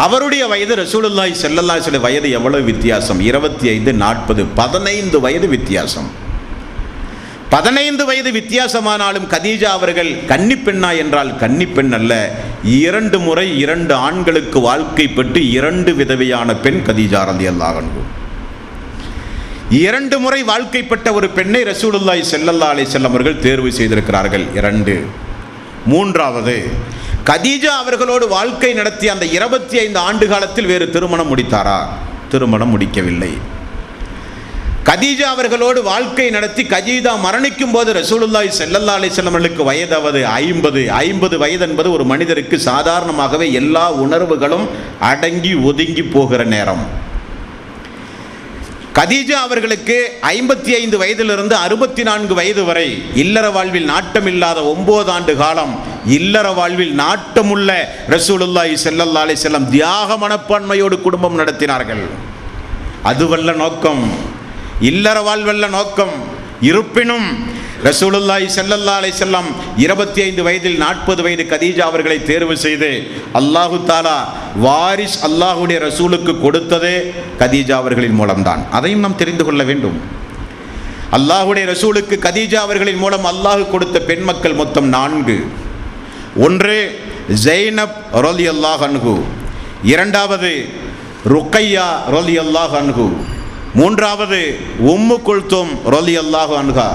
அவருடைய வயது ரசூலுல்லாஹி ஸல்லல்லாஹு அலைஹி வஸல்லம் வயது எவ்வளவு வித்தியாசம்? 25, 40, 15 வயது வித்தியாசம். 15 வயது வித்தியாசமானாலும் கதீஜா அவர்கள் கன்னிப்பெண்ணா என்றால் கன்னிப்பெண் அல்ல. 2 முறை 2 ஆண்களுக்கு வாழ்க்கை பெற்று 2 விதவையான பெண் கதீஜா ரலியல்லாஹு அன்ஹா. 2 முறை வாழ்க்கைப்பட்ட ஒரு பெண்ணை ரசூலுல்லாஹி ஸல்லல்லாஹு அலைஹி வஸல்லம் அவர்கள் தேர்வு செய்திருக்கிறார்கள். 2. மூன்றாவது, கதீஜா அவர்களோடு வாழ்க்கை நடத்திய அந்த 25 ஆண்டு காலத்தில் வேறு திருமணம் முடித்தாரா? திருமணம் முடிக்கவில்லை. கதீஜா அவர்களோடு வாழ்க்கை நடத்தி கதீஜா மரணிக்கும் போது ரசூலுல்லாஹி ஸல்லல்லாஹு அலைஹி வஸல்லம் அவர்களுக்கு வயதாவது 50 வயது என்பது ஒரு மனிதருக்கு சாதாரணமாகவே எல்லா உணர்வுகளும் அடங்கி ஒதுங்கி போகிற நேரம். கதீஜா அவர்களுக்கு 55 வயதிலிருந்து 64 வயது வரை இல்லற வாழ்வில் நாட்டமில்லாத 9 ஆண்டு காலம் இல்லற வாழ்வில் நாட்டமுள்ள ரசூலுல்லாஹி ஸல்லல்லாஹு அலைஹி வஸல்லம் தியாக மனப்பான்மையோடு குடும்பம் நடத்தினார்கள். அதுவல்ல நோக்கம், இல்லற வாழ்வல்ல நோக்கம். இருப்பினும் ரசூலுல்லாஹி ஸல்லல்லாஹு அலைஹி வஸல்லம் 25 வயதில் 40 வயது கதீஜா அவர்களை தேர்வு செய்து அல்லாஹு தாலா வாரிஸ் அல்லாஹுடைய ரசூலுக்கு கொடுத்ததே கதீஜா அவர்களின் மூலம்தான். அதையும் நாம் தெரிந்து கொள்ள வேண்டும். அல்லாஹுடைய ரசூலுக்கு கதீஜா அவர்களின் மூலம் அல்லாஹ் கொடுத்த பெண் மக்கள் மொத்தம் 4. ஒன்று ஜைனப் ரலியல்லாஹு அன்ஹு, இரண்டாவது ருக்கையா ரலியல்லாஹு அன்ஹு, மூன்றாவது உம்மு குல்தும் ரலியல்லாஹு அன்ஹா,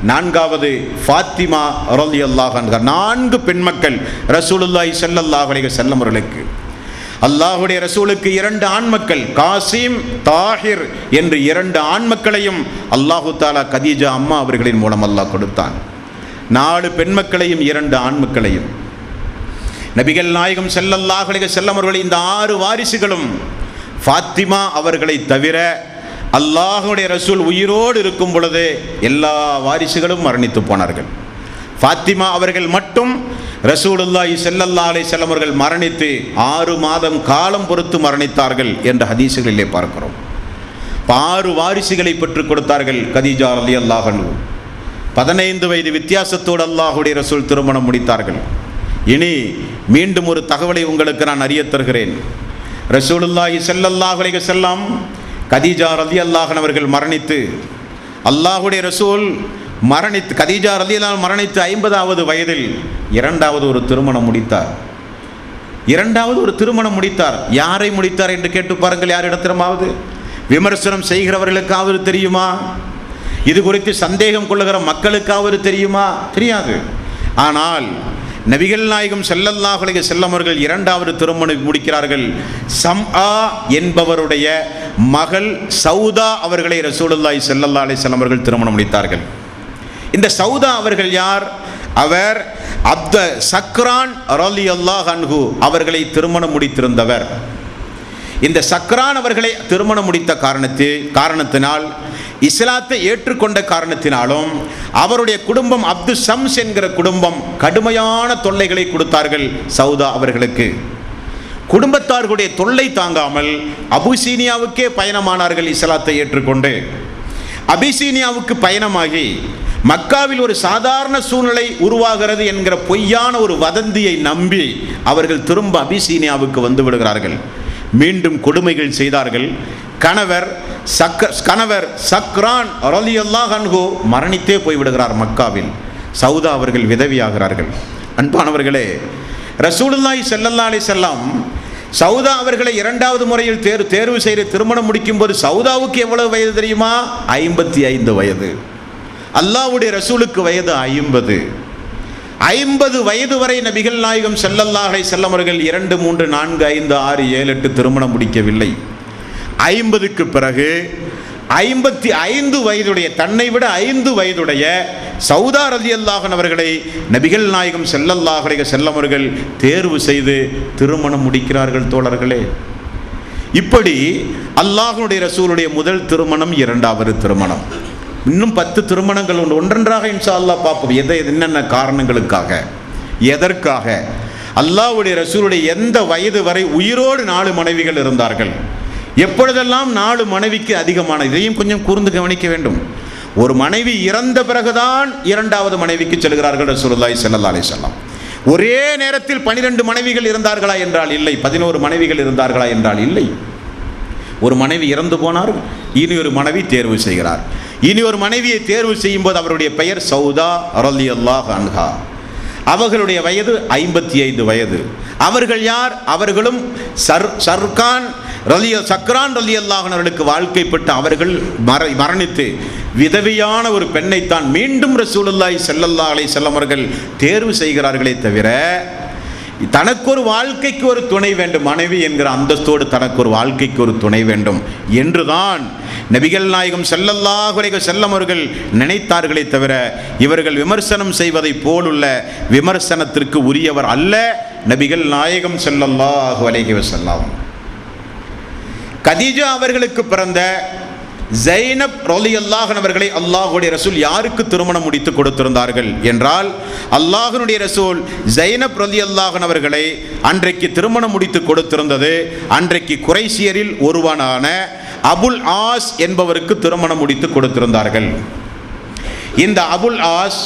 நான்காவது ஃபாத்திமா ரலியல்லாஹு அன்ஹா. 4 பெண் மக்கள் ரசூலுல்லாஹி ஸல்லல்லாஹு அலைஹி வஸல்லம் அவர்களுக்கு. அல்லாஹுடைய ரசூலுக்கு 2 ஆண் மக்கள், காசிம், தாஹிர் என்று 2 ஆண் மக்களையும் அல்லாஹு தாலா கதீஜா அம்மா அவர்களின் மூலம் அல்லாஹ் கொடுத்தான். 4 பெண் மக்களையும் 2 ஆண் மக்களையும். நபிகள் நாயகம் ஸல்லல்லாஹு அலைஹி வஸல்லம் அவர்கள் இந்த 6 வாரிசுகளும் ஃபாத்திமா அவர்களை தவிர அல்லாஹுடைய ரசூல் உயிரோடு இருக்கும் பொழுது எல்லா வாரிசுகளும் மரணித்து போனார்கள். ஃபாத்திமா அவர்கள் மட்டும் ரசூலுல்லாஹி ஸல்லல்லாஹு அலைஹி வஸல்லம் அவர்கள் மரணித்து 6 மாதம் காலம் பொறுத்து மரணித்தார்கள் என்ற ஹதீஸுகளிலே பார்க்கிறோம். 6 வாரிசுகளை பெற்றுக் கொடுத்தார்கள் கதீஜா ரலியல்லாஹு அன்ஹா. 15 வயது வித்தியாசத்தோடு அல்லாஹுடைய ரசூல் திருமணம் முடித்தார்கள். இனி மீண்டும் ஒரு தகவலை உங்களுக்கு நான் அறிய தருகிறேன். ரசூலுல்லாஹி ஸல்லல்லாஹு அலைஹி வஸல்லம் கதீஜா ரலியல்லாஹு அன்ஹா அவர்கள் மரணித்து அல்லாஹுடைய ரசூல் கதீஜா ரலியல்லாஹு மரணித்து 50வது வயதில் 2வது ஒரு திருமணம் முடித்தார். 2வது ஒரு திருமணம் முடித்தார். யாரை முடித்தார் என்று கேட்டு பாருங்கள். யாரிடத்திலுமாவது விமர்சனம் செய்கிறவர்களுக்காவது தெரியுமா? இது குறித்து சந்தேகம் கொள்ளுகிற மக்களுக்காவது தெரியுமா? தெரியாது. ஆனால் நபிகள் நாயகம் ஸல்லல்லாஹு அலைஹி வஸல்லம் அவர்கள் 2வது திருமணம் முடிக்கிறார்கள். சம்ஆ என்பவருடைய மகள் சௌதா அவர்களை ரசூலுல்லாஹி ஸல்லல்லாஹு அலைஹி வஸல்லம் அவர்கள் திருமணம் முடித்தார்கள். இந்த சௌதா அவர்கள் யார்? அவர் சக்ரான் ரலியல்லாஹு அன்ஹு அவர்களை திருமணம் முடித்திருந்தவர். இந்த சக்ரான் அவர்களை திருமணம் முடித்த காரணத்தினால், இஸ்லாத்தை ஏற்றுக்கொண்ட காரணத்தினாலும் அவருடைய குடும்பம் அப்து ஷம்ஸ் என்கிற குடும்பம் கடுமையான தொல்லைகளை கொடுத்தார்கள் சௌதா அவர்களுக்கு. குடும்பத்தார்களுடைய தொல்லை தாங்காமல் அபிசீனியாவுக்கே பயணமானார்கள். இஸ்லாத்தை ஏற்றுக்கொண்டு அபிசீனியாவுக்கு பயணமாகி மக்காவில் ஒரு சாதாரண சூழ்நிலை உருவாகிறது என்கிற பொய்யான ஒரு வதந்தியை நம்பி அவர்கள் திரும்ப அபிசீனியாவுக்கு வந்து விடுகிறார்கள். மீண்டும் கொடுமைகள் செய்தார்கள். கணவர் சக்ரான் ரலியல்லாஹு அன்ஹு மரணித்தே போய்விடுகிறார் மக்காவில். சௌதா அவர்கள் விதவியாகிறார்கள். அன்பானவர்களே, ரசூலுல்லாஹி ஸல்லல்லாஹு அலைஹி வஸல்லம் சௌதா அவர்களை 2வது முறையில் தேர்வு செய்து திருமணம் முடிக்கும் போது சௌதாவுக்கு எவ்வளவு வயது தெரியுமா? 55 வயது. அல்லாஹ்வுடைய ரசூலுக்கு வயது 50. 50 வயது வரை நபிகள் நாயகம் ஸல்லல்லாஹு அலைஹி வஸல்லம் அவர்கள் 2, 3, 4, 5, 6, 7, 8 திருமணம் முடிக்கவில்லை. 50க்கு பிறகு 55 வயதுடைய, தன்னை விட 5 வயதுடைய சௌதா ரலியல்லாஹு அன்ஹா அவர்களை நபிகள் நாயகம் ஸல்லல்லாஹு அலைஹி வஸல்லம் அவர்கள் தேர்வு செய்து திருமணம் முடிக்கிறார்கள். தோழர்களே, இப்படி அல்லாஹ்வுடைய ரசூலுடைய முதல் திருமணம், 2வது திருமணம், இன்னும் 10 திருமணங்கள் உண்டு. ஒன்றொன்றாக இன்ஷா அல்லாஹ் பார்ப்போம். என்னென்ன காரணங்களுக்காக, எதற்காக அல்லாஹ்வுடைய ரசூலுடைய எந்த வயது வரை உயிரோடு 4 மனைவிகள் இருந்தார்கள், எப்பொழுதெல்லாம் 4 மனைவிக்கு அதிகமான, இதையும் கொஞ்சம் கூர்ந்து கவனிக்க வேண்டும். ஒரு மனைவி இறந்த பிறகுதான் 2வது மனைவிக்கு செல்கிறார்கள் ரசூலுல்லாஹி ஸல்லல்லாஹு அலைஹி வஸல்லம். ஒரே நேரத்தில் 12 மனைவிகள் இருந்தார்களா என்றால் இல்லை, 11 மனைவிகள் இருந்தார்களா என்றால் இல்லை. ஒரு மனைவி இறந்து போனார், இனி ஒரு மனைவி தேர்வு செய்கிறார். இனி ஒரு மனைவியை தேர்வு செய்யும் போது அவருடைய பெயர் சௌதா ரலியல்லாஹு அன்ஹா. அவர்களுடைய வயது 55 வயது. அவர்கள் யார்? அவர்களும் சக்ரான் ரலியல்லாஹு அன்ஹுவுக்கு வாழ்க்கைப்பட்டு அவர்கள் மரணித்து விதவையான ஒரு பெண்ணைத்தான் மீண்டும் ரசூலுல்லாஹி ஸல்லல்லாஹு அலைஹி வஸல்லம் அவர்கள் தேர்வு செய்கிறார்களே தவிர, தனக்கு ஒரு வாழ்க்கைக்கு ஒரு துணை வேண்டும், மனைவி என்கிற அந்தஸ்தோடு தனக்கு ஒரு வாழ்க்கைக்கு ஒரு துணை வேண்டும் என்றுதான் நபிகள் நாயகம் ஸல்லல்லாஹு அலைஹி வஸல்லம் அவர்கள் நினைத்தார்களே தவிர, இவர்கள் விமர்சனம் செய்வதை போலுள்ள விமர்சனத்திற்கு உரியவர் அல்ல நபிகள் நாயகம் ஸல்லல்லாஹு அலைஹி வஸல்லம். கதீஜா அவர்களுக்கு பிறந்த ஜைனப் ரலியல்லாஹு அன்ஹா அவர்களை அல்லாஹ்வுடைய ரசூல் யாருக்கு திருமணம் முடித்து கொடுத்திருந்தார்கள் என்றால், அல்லாஹ்வுடைய ரசூல் ஜைனப் ரலியல்லாஹு அன்ஹா அவர்களை அன்றைக்கு திருமணம் முடித்து கொடுத்திருந்தது அன்றைக்கு குறைஷியரில் ஒருவனான அபுல் ஆஸ் என்பவருக்கு திருமணம் முடித்து கொடுத்திருந்தார்கள். இந்த அபுல் ஆஸ்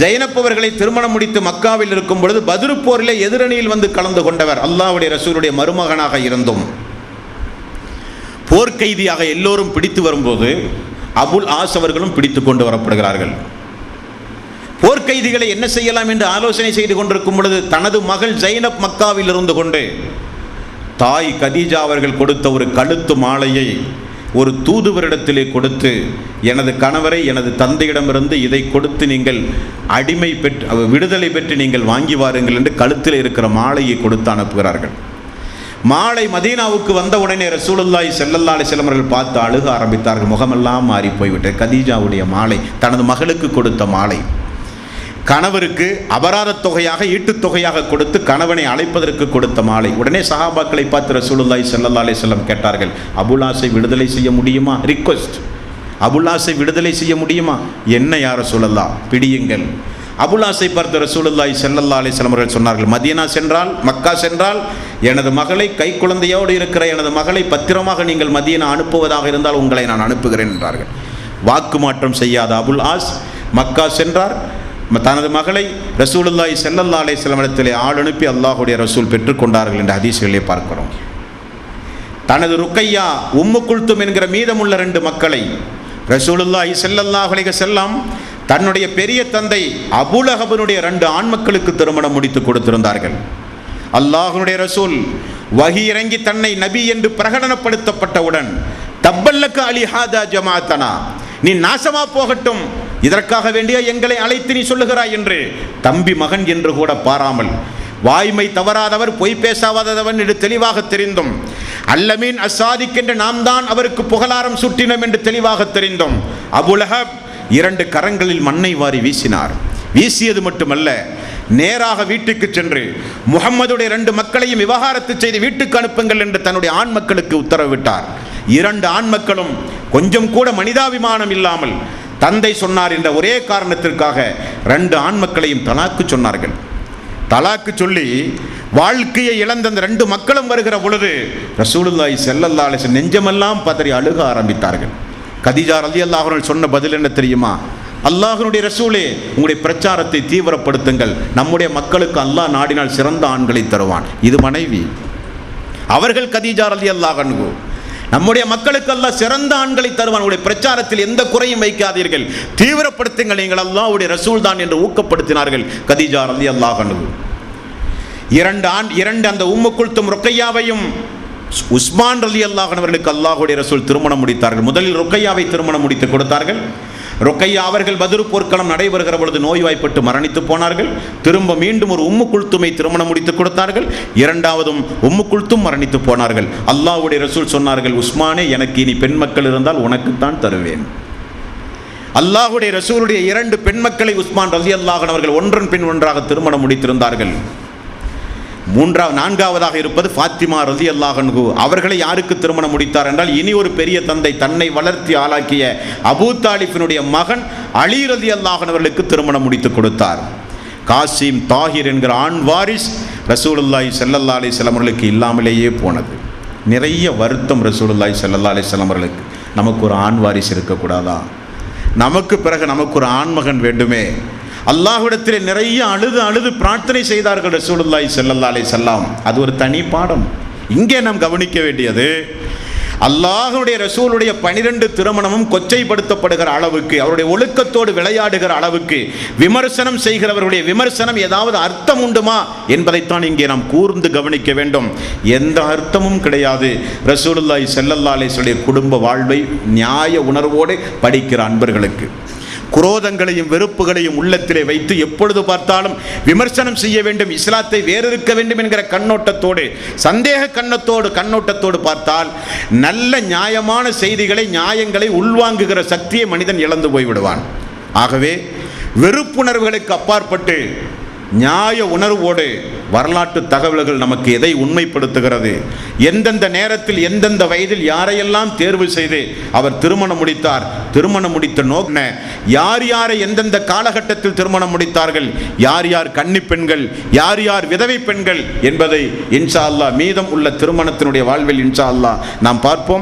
ஜைனப் அவர்களை திருமணம் முடித்து மக்காவில் இருக்கும் பொழுது பத்ர் போரிலே எதிரணியில் வந்து கலந்து கொண்டவர். அல்லாஹ்வுடைய ரசூலுடைய மருமகனாக இருந்தும் போர்க்கைதியாக எல்லோரும் பிடித்து வரும்போது அபுல் ஆஸ் அவர்களும் பிடித்து கொண்டு வரப்படுகிறார்கள். போர்க்கைதிகளை என்ன செய்யலாம் என்று ஆலோசனை செய்து கொண்டிருக்கும் பொழுது தனது மகள் ஜைனப் மக்காவில் இருந்து கொண்டு தாய் கதீஜா அவர்கள் கொடுத்த ஒரு கழுத்து மாலையை ஒரு தூதுவரிடத்திலே கொடுத்து, எனது கணவரை எனது தந்தையிடமிருந்து இதை கொடுத்து நீங்கள் அடிமை பெற்று விடுதலை பெற்று நீங்கள் வாங்கி வாருங்கள் என்று கழுத்தில் இருக்கிற மாலையை கொடுத்து அனுப்புகிறார்கள். மாலை மதீனாவுக்கு வந்த உடனே ரசூலுல்லாஹி ஸல்லல்லாஹு அலைஹி வஸல்லம் அவர்கள் பார்த்து அழுக ஆரம்பித்தார்கள். முகமெல்லாம் மாறி போய்விட்டது. கதீஜாவுடைய மாலை, தனது மகளுக்கு கொடுத்த மாலை, கணவருக்கு அபராத தொகையாக ஈட்டுத் தொகையாக கொடுத்து கணவனை அழைப்பதற்கு கொடுத்த மாலை. உடனே சஹாபாக்களை பார்த்து ரசூலுல்லாஹி ஸல்லல்லாஹு அலைஹி வஸல்லம் கேட்டார்கள், அபுல் ஆஸை விடுதலை செய்ய முடியுமா? ரிக்வெஸ்ட், அபுல் ஆஸை விடுதலை செய்ய முடியுமா? என்ன யா ரசூலல்லாஹ், பிடியுங்கள். அபுல் ஆஸை பார்த்து ரசூலுல்லாஹி ஸல்லல்லாஹு அலைஹி வஸல்லம் அவர்கள் சொன்னார்கள், மதீனா சென்றால், மக்கா சென்றால் எனது மகளை கை குழந்தையோடு இருக்கிற எனது மகளை பத்திரமாக நீங்கள் மதீனா அனுப்புவதாக இருந்தால் உங்களை நான் அனுப்புகிறேன் என்றார்கள். வாக்கு மாற்றம் செய்யாத அபுல் ஆஸ் மக்கா சென்றார். தனது மகளை ரசூலுல்லாஹி ஸல்லல்லாஹு அலைஹி வஸல்லம் இடத்திலே ஆள் அனுப்பி அல்லாஹ்வுடைய ரசூல் பெற்றுக்கொண்டார்கள் என்ற ஹதீஸ்களிலே பார்க்கிறோம். தனது ருக்கையா உம்மு குல்தும் என்கிற மீதமுள்ள 2 மக்களை ரசூலுல்லாஹி ஸல்லல்லாஹு அலைஹி வஸல்லம் தன்னுடைய பெரிய தந்தை அபூலஹபனுடைய 2 ஆண் மக்களுக்கு திருமணம் முடித்து கொடுத்திருந்தார்கள். அல்லாஹ்வுடைய ரசூல் வஹி இறங்கி தன்னை நபி என்று பிரகடனப்படுத்தப்பட்டவுடன், தப்பல்லக்க அலி ஹாதா ஜமாஅத்தனா, நீ நாசமா போகட்டும், இதற்காக வேண்டிய எங்களை அழைத்து நீ சொல்லுகிறாய் என்று தம்பி மகன் என்று கூட பாராமல், வாய்மை தவறாதவர் பொய் பேசாதவன் என்று தெளிவாக தெரிந்தும், அல்லமீன் அசாதிக் என்று நாம் தான் அவருக்கு புகழாரம் சுட்டினோம் என்று தெளிவாக தெரிந்தும், அபூலஹப் 2 கரங்களில் மண்ணை வாரி வீசினார். வீசியது மட்டுமல்ல, நேராக வீட்டுக்கு சென்று முஹம்மதுடைய 2 மக்களையும் விவாகரத்து செய்து வீட்டுக்கு அனுப்புங்கள் என்று தன்னுடைய ஆண் மக்களுக்கு உத்தரவிட்டார். 2 ஆண் மக்களும் கொஞ்சம் கூட மனிதாபிமானம் இல்லாமல் தந்தை சொன்னார் என்ற ஒரே காரணத்திற்காக 2 ஆண் மக்களையும் தலாக்கு சொன்னார்கள். தலாக்கு சொல்லி வாழ்க்கையை இழந்த அந்த 2 மக்களும் வருகிற பொழுது ரசூலுல்லாஹி ஸல்லல்லாஹு அலைஹி வஸல்லம் நெஞ்சமெல்லாம் பதறி அழுக ஆரம்பித்தார்கள். கதீஜா ரலியல்லாஹு அன்ஹா சொன்ன பதில் என்ன தெரியுமா? அல்லாஹ்வுடைய ரசூலே, உங்களுடைய பிரச்சாரத்தை தீவிரப்படுத்துங்கள், நம்முடைய மக்களுக்கு அல்லாஹ் நாடினால் சிறந்த ஆண்களை தருவான். இது மனைவி. அவர்கள் கதீஜா ரலியல்லாஹு அன்ஹா, நம்முடைய மக்களுக்கு அல்லாஹ் சிறந்த ஆண்களை தருவான், உங்களுடைய பிரச்சாரத்தில் எந்த குறையும் வைக்காதீர்கள், தீவிரப்படுத்துங்கள், நீங்கள் அல்லாஹ்வுடைய ரசூல் தான் என்று ஊக்கப்படுத்தினார்கள் கதீஜா ரலியல்லாஹு அன்ஹா. 2 அந்த உம்மு குல்தும் ருக்கையாவையும் உஸ்மான் ரலியல்லாஹு அன்ஹு அவர்களுக்கு அல்லாஹ்வுடைய ரசூல் திருமணம் முடித்தார்கள். முதலில் ருக்கையாவை திருமணம் முடித்து கொடுத்தார்கள். ருக்கையா அவர்கள் பத்ர் போர்க்களம் நடைபெறுகிற பொழுது நோய்வாய்ப்பட்டு மரணித்து போனார்கள். திரும்ப மீண்டும் ஒரு உம்மு குல்துமை திருமணம் முடித்து கொடுத்தார்கள். 2வதும் உம்மு குல்தும் மரணித்து போனார்கள். அல்லாஹ்வுடைய ரசூல் சொன்னார்கள், உஸ்மானே, எனக்கு இனி பெண் மக்கள் இருந்தால் உனக்குத்தான் தருவேன். அல்லாஹ்வுடைய ரசூலுடைய 2 பெண் மக்களை உஸ்மான் ரலியல்லாஹு அன்ஹு அவர்கள் ஒன்றன் பின் ஒன்றாக திருமணம் முடித்திருந்தார்கள். 4வதாக இருப்பது ஃபாத்திமா ரலியல்லாஹு அன்ஹு. அவர்களை யாருக்கு திருமணம் முடித்தார் என்றால், இனி ஒரு பெரிய தந்தை தன்னை வளர்த்தி ஆளாக்கிய அபூ தாலிபினுடைய மகன் அலி ரலியல்லாஹு அன்ஹு அவர்களுக்கு திருமணம் முடித்து கொடுத்தார். காசிம் தாஹிர் என்கிற ஆண் வாரிஸ் ரசூலுல்லாஹி ஸல்லல்லாஹு அலைஹி வஸல்லம் அவர்களுக்கு இல்லாமலேயே போனது. நிறைய வருத்தம் ரசூலுல்லாஹி ஸல்லல்லாஹு அலைஹி வஸல்லம் அவர்களுக்கு. நமக்கு ஒரு ஆண் வாரிசு இருக்கக்கூடாதா? நமக்கு பிறகு நமக்கு ஒரு ஆண்மகன் வேண்டுமே. அல்லாஹ்விடத்தில் நிறைய அழுது பிரார்த்தனை செய்தார்கள் ரசூலுல்லாஹி ஸல்லல்லாஹு அலைஹி வஸல்லம். அது ஒரு தனி பாடம். இங்கே நாம் கவனிக்க வேண்டியது, அல்லாஹ்வுடைய ரசூலுடைய 12 திருமணமும் கொச்சைப்படுத்தப்படுகிற அளவுக்கு, அவருடைய ஒழுக்கத்தோடு விளையாடுகிற அளவுக்கு விமர்சனம் செய்கிறவர்களுடைய விமர்சனம் ஏதாவது அர்த்தம் உண்டுமா என்பதைத்தான் இங்கே நாம் கூர்ந்து கவனிக்க வேண்டும். எந்த அர்த்தமும் கிடையாது. ரசூலுல்லாஹி ஸல்லல்லாஹு அலைஹி வஸல்லம் குடும்ப வாழ்வை நியாய உணர்வோடு படிக்கிற அன்பர்களுக்கு குரோதங்களையும் வெறுப்புகளையும் உள்ளத்திலே வைத்து எப்பொழுது பார்த்தாலும் விமர்சனம் செய்ய வேண்டும், இஸ்லாத்தை வேறறுக்க வேண்டும் என்கிற கண்ணோட்டத்தோடு, சந்தேக கண்ணோட்டத்தோடு பார்த்தால் நல்ல நியாயமான செய்திகளை, நியாயங்களை உள்வாங்குகிற சக்தியை மனிதன் இழந்து போய்விடுவான். ஆகவே வெறுப்புணர்வுகளுக்கு அப்பாற்பட்டு நியாய உணர்வோடு வரலாற்று தகவல்கள் நமக்கு எதை உண்மைப்படுத்துகிறது, எந்தெந்த நேரத்தில் எந்தெந்த வயதில் யாரையெல்லாம் தேர்வு செய்து அவர் திருமணம் முடித்தார், திருமணம் முடித்த நோக்க யார் யாரை எந்தெந்த காலகட்டத்தில் திருமணம் முடித்தார்கள், யார் யார் கன்னி பெண்கள், யார் யார் விதவை பெண்கள் என்பதை இன்ஷா அல்லாஹ் மீதம் உள்ள திருமணத்தினுடைய வாழ்வில் இன்ஷா அல்லாஹ் நாம் பார்ப்போம்.